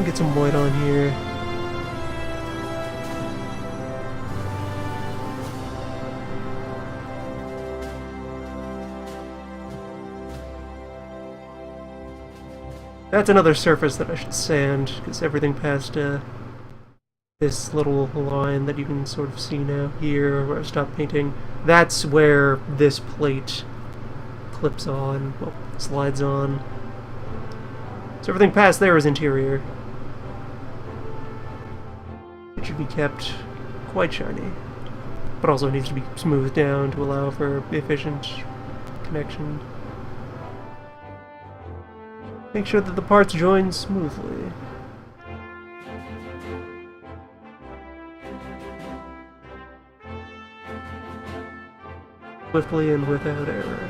Get some white on here. That's another surface that I should sand, because everything past this little line that you can sort of see now here, where I stopped painting, that's where this plate clips on, well, slides on. So everything past there is interior. It should be kept quite shiny, but also needs to be smoothed down to allow for efficient connection. Make sure that the parts join smoothly. Swiftly and without error.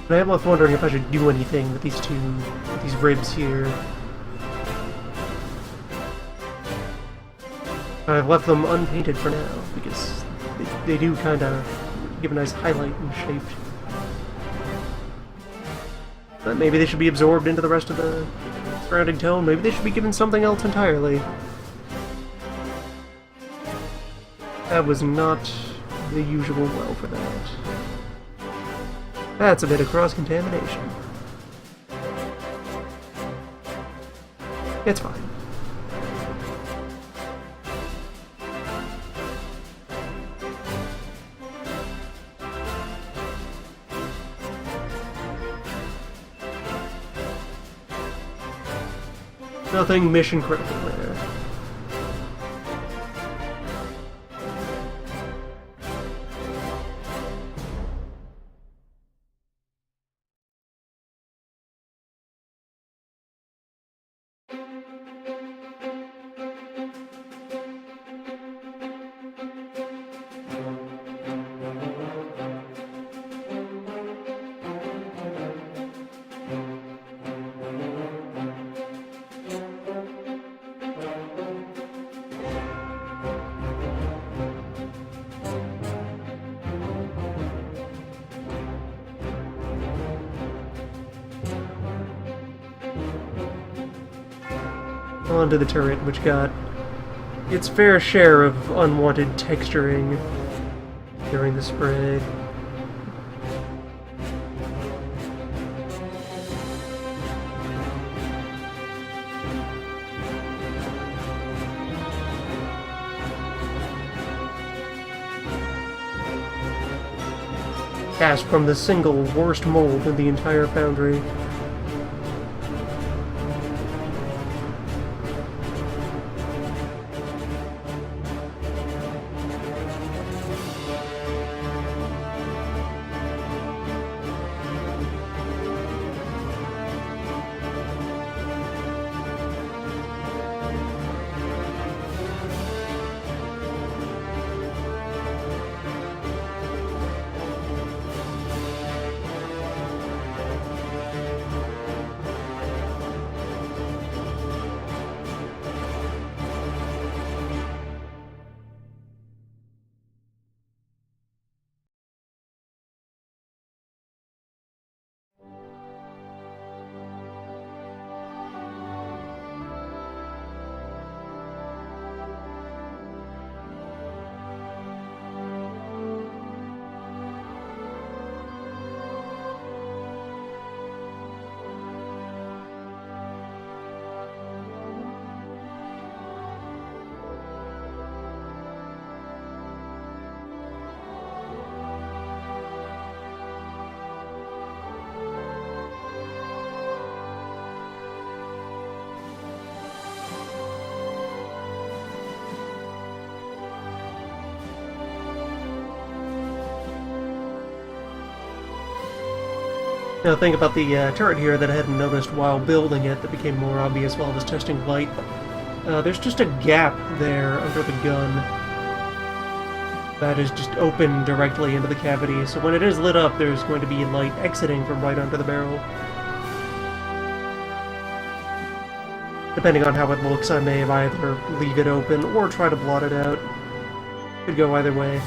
But I am left wondering if I should do anything with these ribs here. I've left them unpainted for now, because they do kind of give a nice highlight and shape. But maybe they should be absorbed into the rest of the surrounding tone. Maybe they should be given something else entirely. That was not the usual well for that. That's a bit of cross-contamination. It's fine. Nothing mission critical there. onto the turret, which got its fair share of unwanted texturing during the spray. Cast from the single worst mold in the entire foundry. Now think about the turret here that I hadn't noticed while building it that became more obvious while I was testing light. There's just a gap there under the gun that is just open directly into the cavity, so when it is lit up there's going to be light exiting from right under the barrel. Depending on how it looks, I may either leave it open or try to blot it out. Could go either way.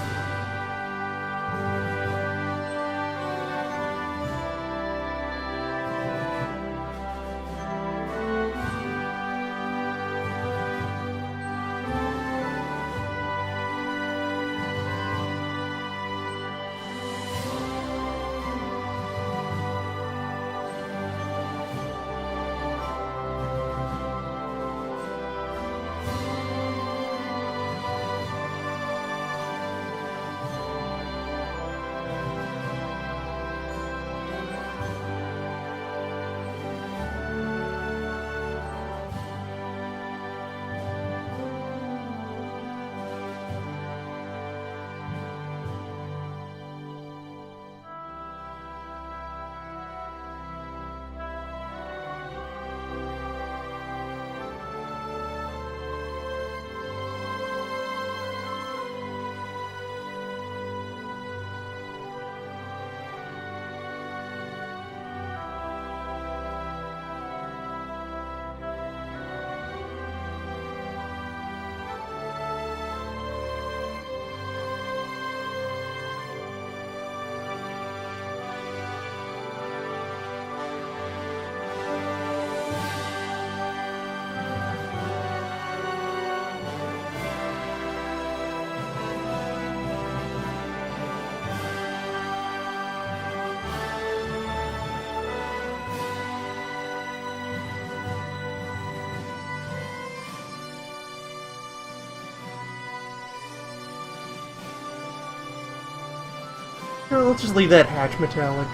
No, let's just leave that hatch metallic.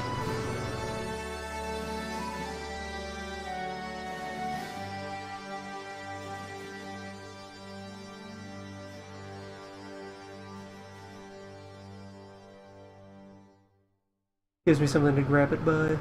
Gives me something to grab it by.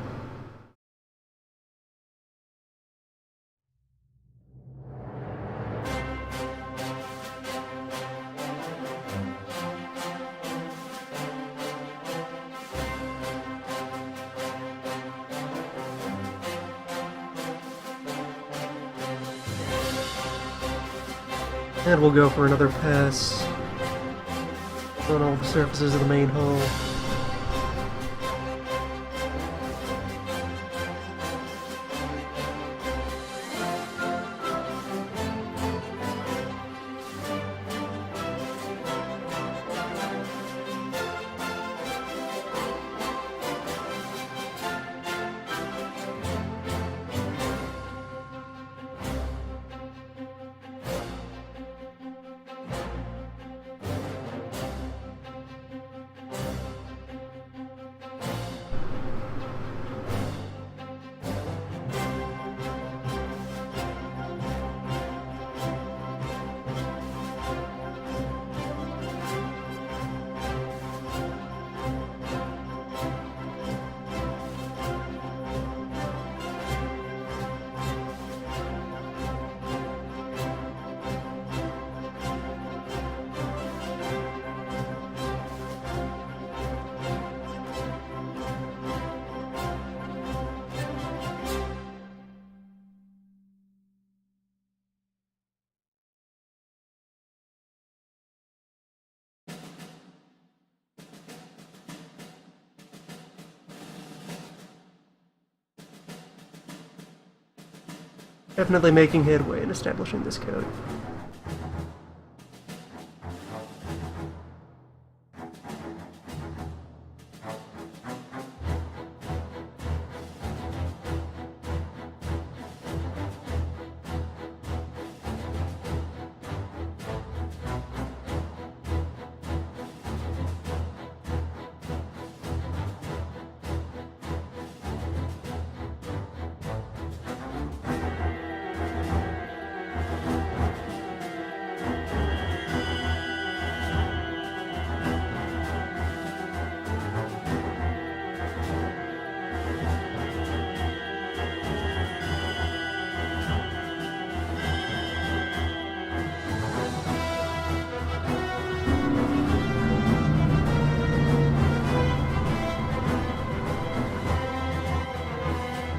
And we'll go for another pass on all the surfaces of the main hull. Definitely making headway in establishing this code.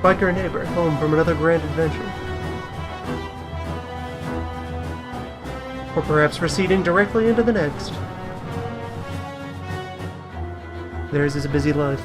Biker neighbor, home from another grand adventure. Or perhaps receding directly into the next. Theirs is a busy life.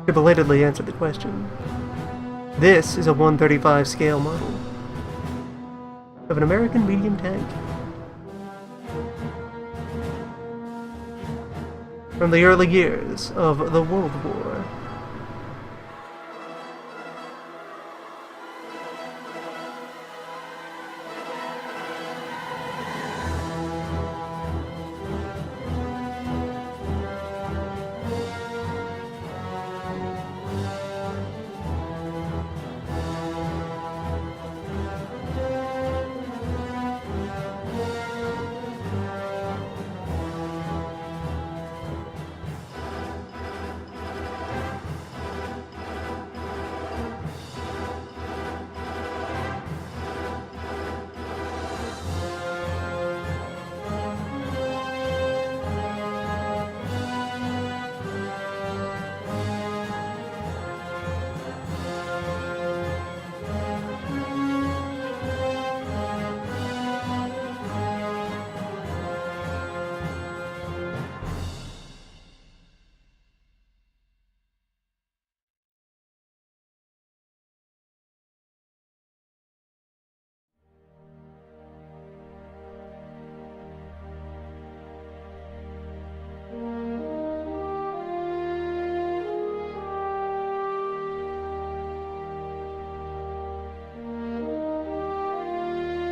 To belatedly answer the question, this is a 1/35 scale model of an American medium tank. From the early years of the World War.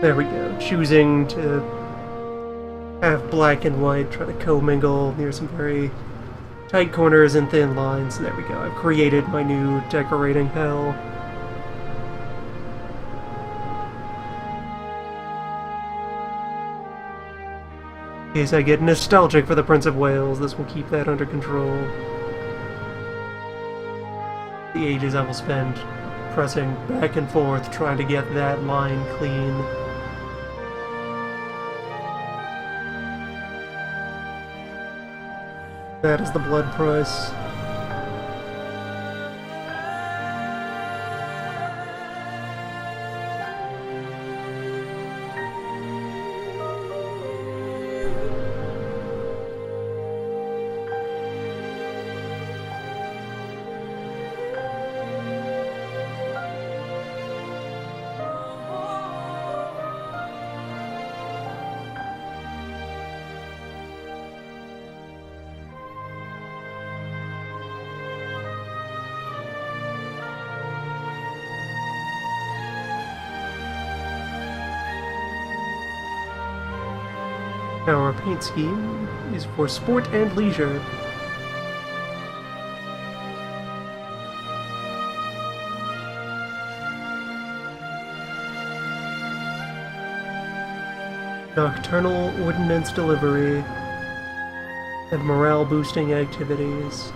There we go. Choosing to have black and white try to commingle near some very tight corners and thin lines. There we go. I've created my new decorating hell. In case I get nostalgic for the Prince of Wales, this will keep that under control. The ages I will spend pressing back and forth trying to get that line clean. That is the blood price. Our paint scheme is for sport and leisure. Nocturnal ordnance delivery, and morale-boosting activities.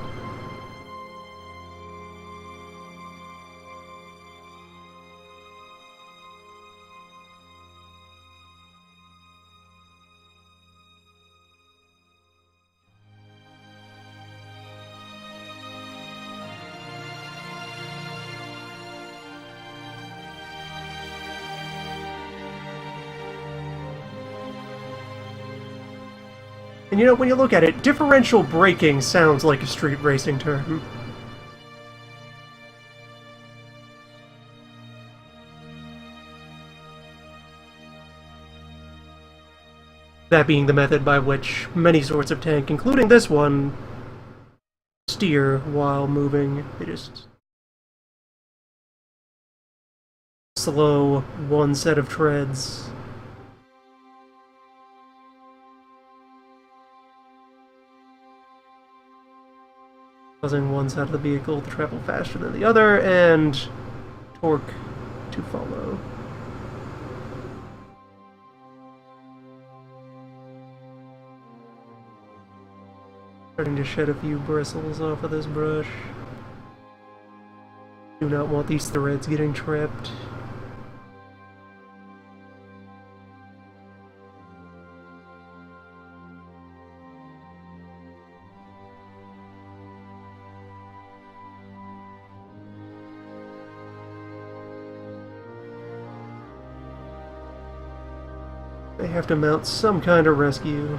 And you know, when you look at it, differential braking sounds like a street racing term. That being the method by which many sorts of tank, including this one, steer while moving. They just slow one set of treads. Causing one side of the vehicle to travel faster than the other, and torque to follow. Starting to shed a few bristles off of this brush. Do not want these threads getting trapped. They have to mount some kind of rescue.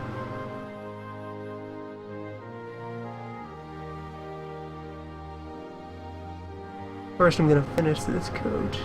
First, I'm gonna finish this coat.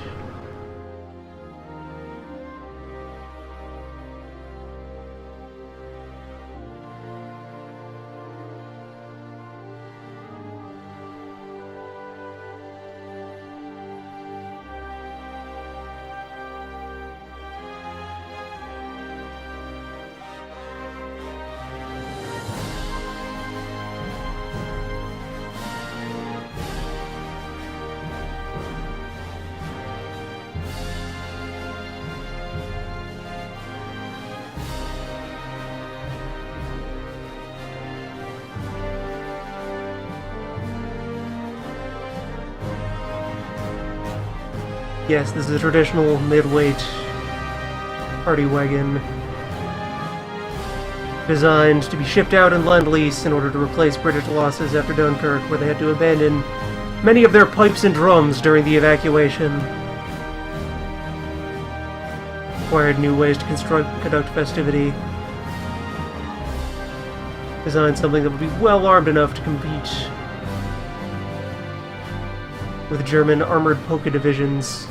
Yes, this is a traditional mid-weight party wagon designed to be shipped out in Lend-Lease in order to replace British losses after Dunkirk, where they had to abandon many of their pipes and drums during the evacuation. Required new ways to conduct festivity. Designed something that would be well armed enough to compete with German armored polka divisions.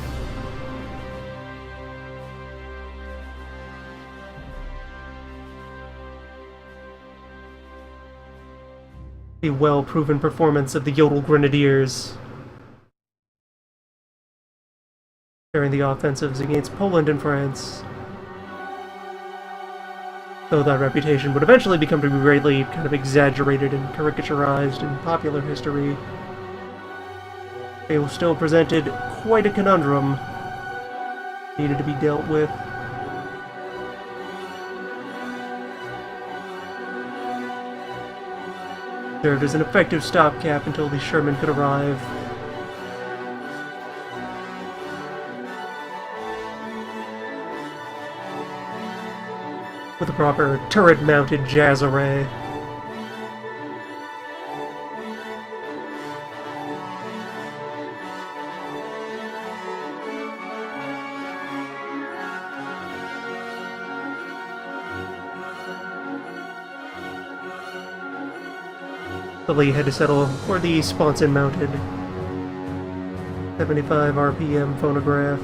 The well-proven performance of the Yodel Grenadiers during the offensives against Poland and France. Though that reputation would eventually become to be greatly kind of exaggerated and caricaturized in popular history, they still presented quite a conundrum needed to be dealt with. Served as an effective stopgap until the Sherman could arrive. With a proper turret-mounted jazz array. Lee had to settle for the sponson-mounted 75 RPM phonograph.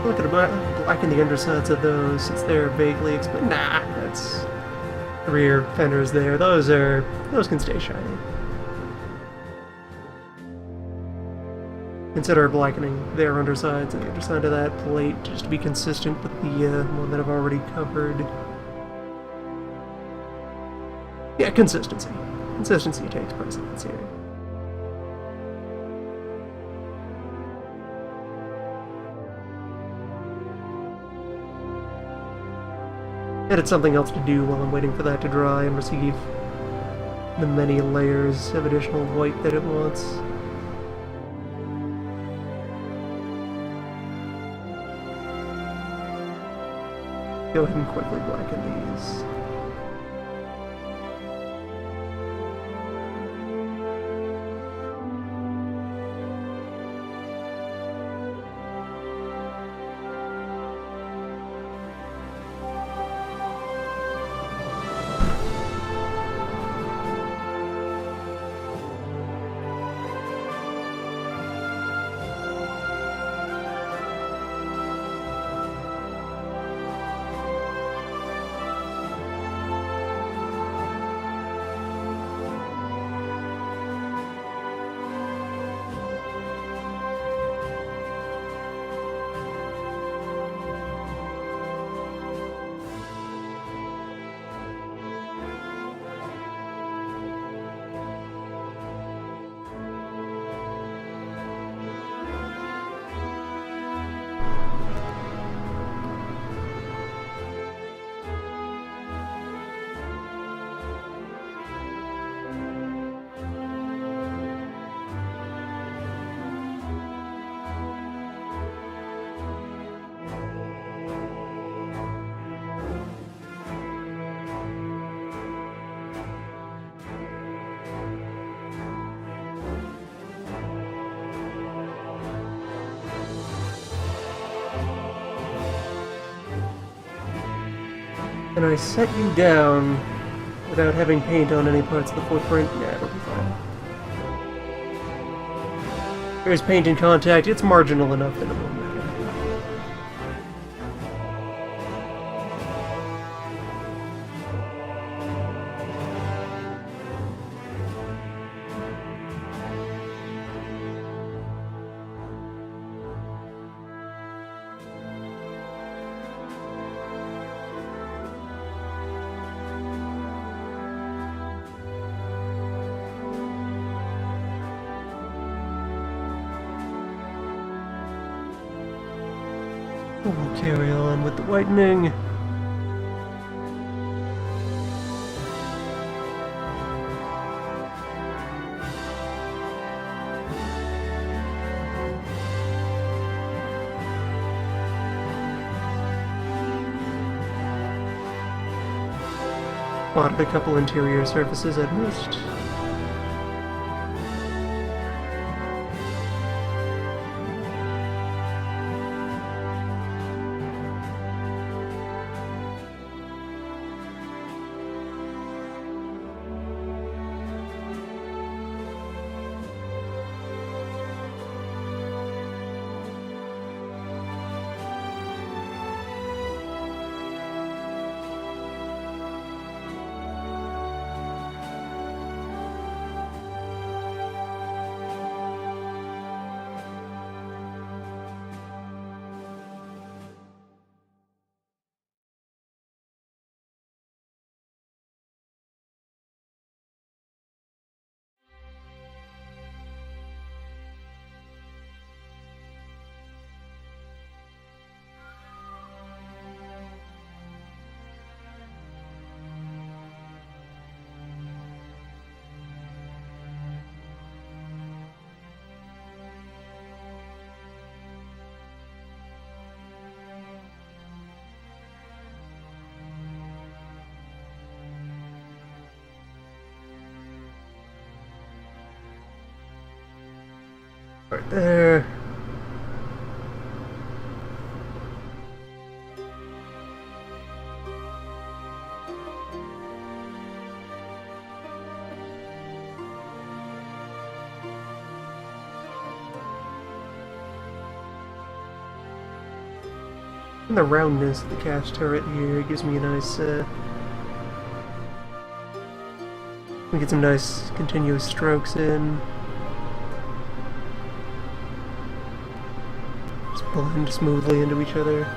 Look at blacken the undersides of those since they're vaguely exposed. Nah, that's the rear fenders there. Those can stay shiny. Consider blackening their undersides and the underside of that plate just to be consistent with the one that I've already covered. Yeah, consistency. Consistency takes precedence here. Added something else to do while I'm waiting for that to dry and receive the many layers of additional white that it wants. Go ahead and quickly blacken these. And I set you down without having paint on any parts of the footprint. Yeah, it'll be fine. There's paint in contact, it's marginal enough that it won't matter. We'll carry on with the whitening. Spotted a couple interior surfaces I'd missed. Right there. And the roundness of the cast turret here gives me a nice, we get some nice continuous strokes in. Just blend smoothly into each other.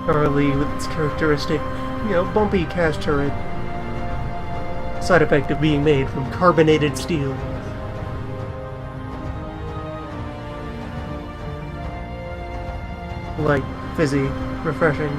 Charlie with its characteristic, bumpy cast turret. Side effect of being made from carbonated steel. Light, fizzy, refreshing.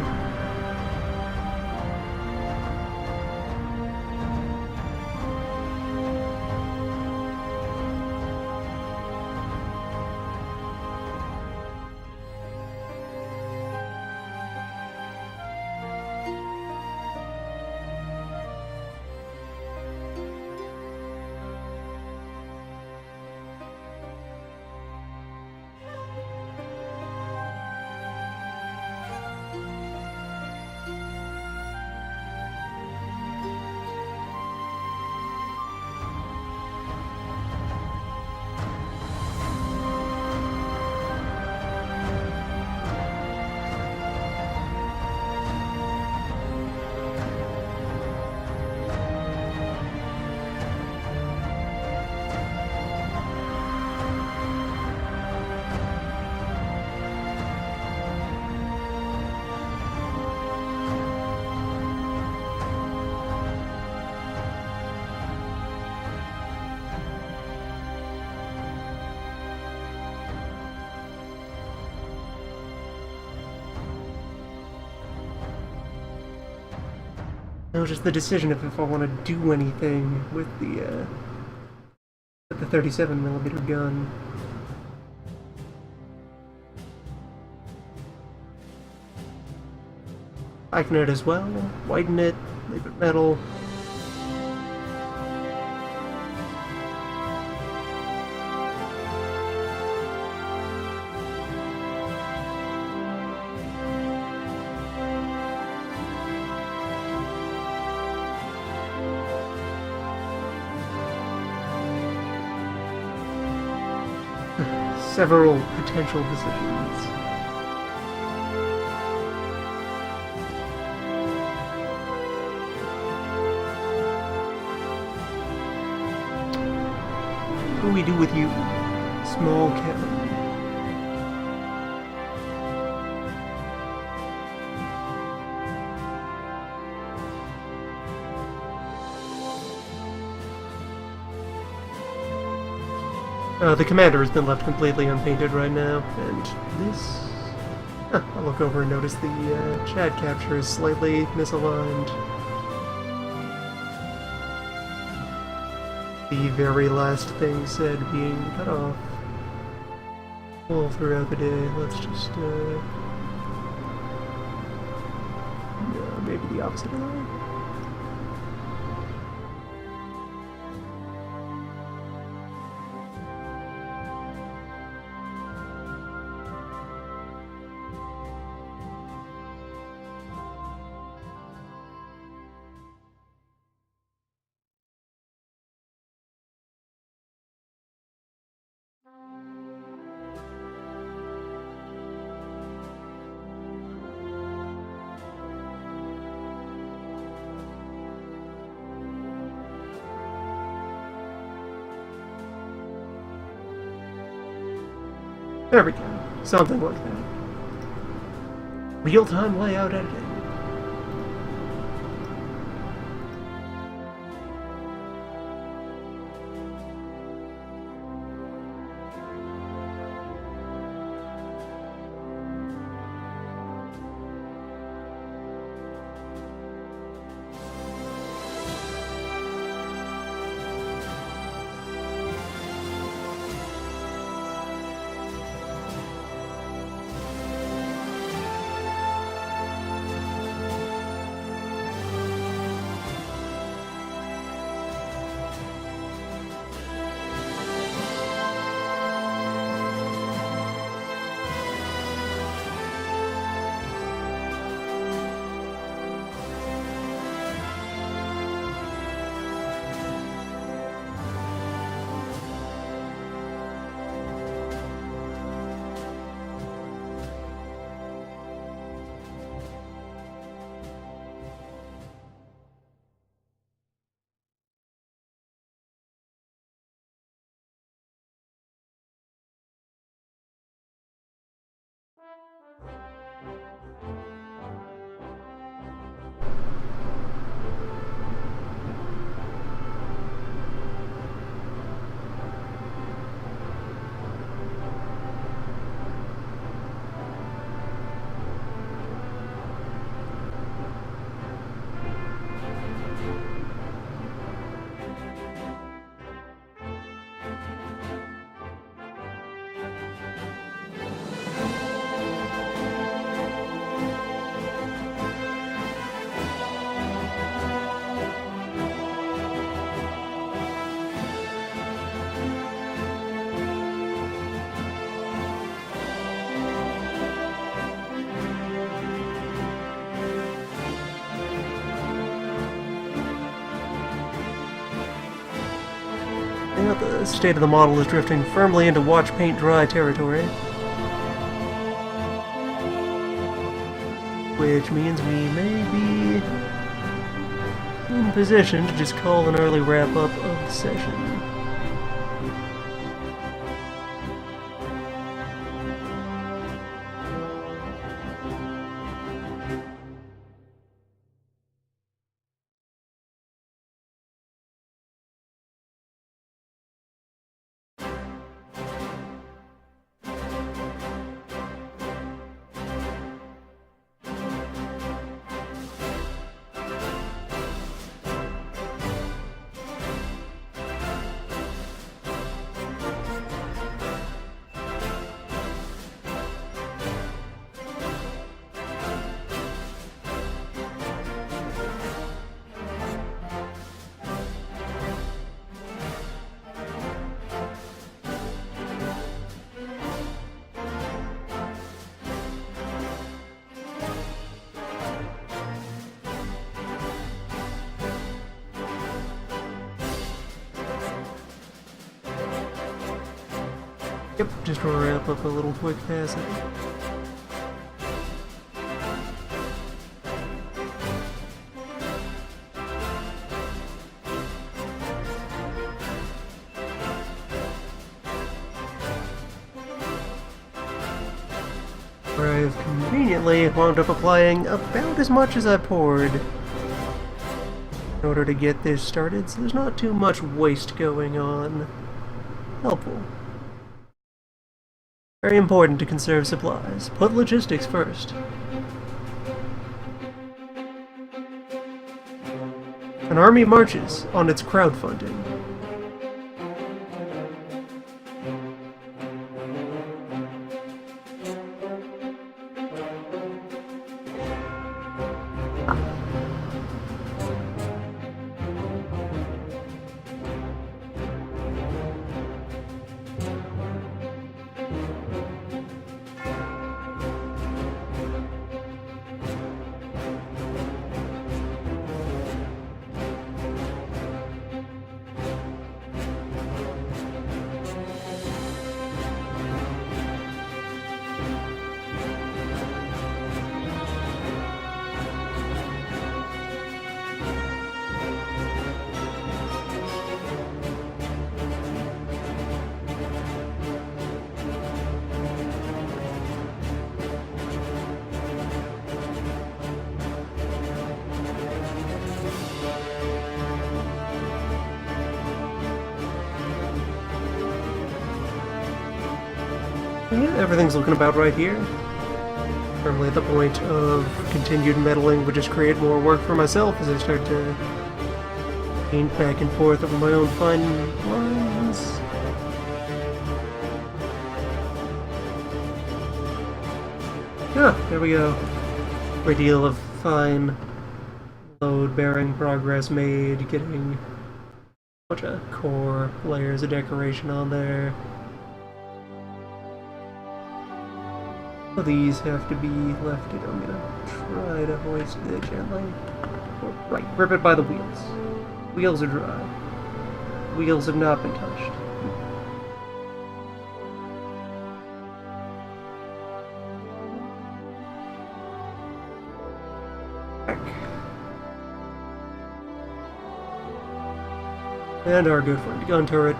No, just the decision of if I want to do anything with the 37mm gun. Lighten it as well, widen it, leave it metal. Several potential decisions. What do we do with you, small Kevin? The commander has been left completely unpainted right now, and this... I'll look over and notice the Chad capture is slightly misaligned. The very last thing said being cut off. All throughout the day, let's just, maybe the opposite of that. There we go. Something like that. Real-time layout editing. The state of the model is drifting firmly into watch paint dry territory. Which means we may be in position to just call an early wrap-up of the session. Yep, just to wrap up a little quick passage. Where I've conveniently wound up applying about as much as I poured in order to get this started, so there's not too much waste going on. Helpful. Very important to conserve supplies. Put logistics first. An army marches on its crowdfunding. Yeah, everything's looking about right here. Firmly at the point of continued meddling would just create more work for myself as I start to paint back and forth over my own fine lines. Yeah, there we go. Great deal of fine load-bearing progress made, getting a bunch of core layers of decoration on there. These have to be lifted. I'm gonna try to hoist it gently. Right, grip it by the wheels. Wheels are dry. Wheels have not been touched. Back. And our good friend gun turret.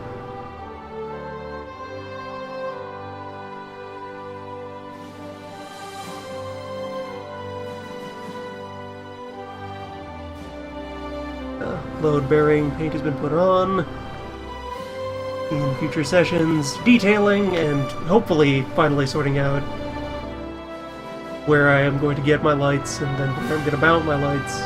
Load-bearing paint has been put on. In future sessions, detailing and hopefully finally sorting out where I am going to get my lights and then where I'm going to mount my lights.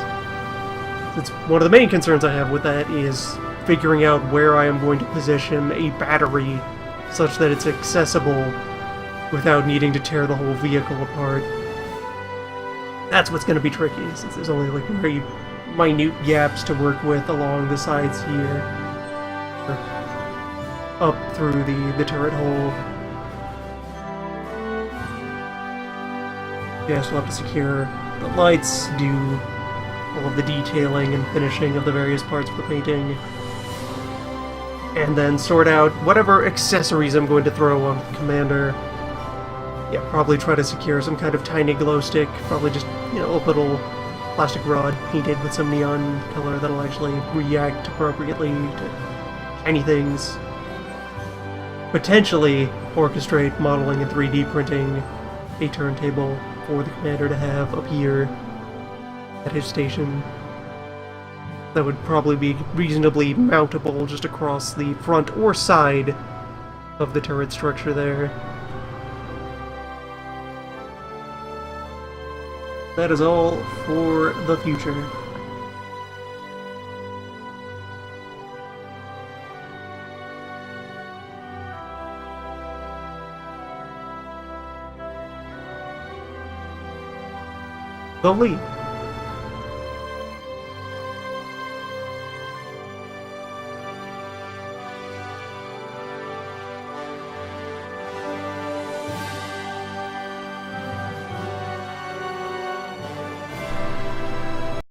It's one of the main concerns I have with that is figuring out where I am going to position a battery such that it's accessible without needing to tear the whole vehicle apart. That's what's going to be tricky, since there's only like very minute gaps to work with along the sides here, up through the turret hole. Yeah, so we'll have to secure the lights, do all of the detailing and finishing of the various parts for painting, and then sort out whatever accessories I'm going to throw on the commander. Yeah, probably try to secure some kind of tiny glow stick, probably just, you know, a little plastic rod painted with some neon color that'll actually react appropriately to tiny things. Potentially orchestrate modeling and 3D printing a turntable for the commander to have up here at his station. That would probably be reasonably mountable just across the front or side of the turret structure there. That is all for the future. The Leap.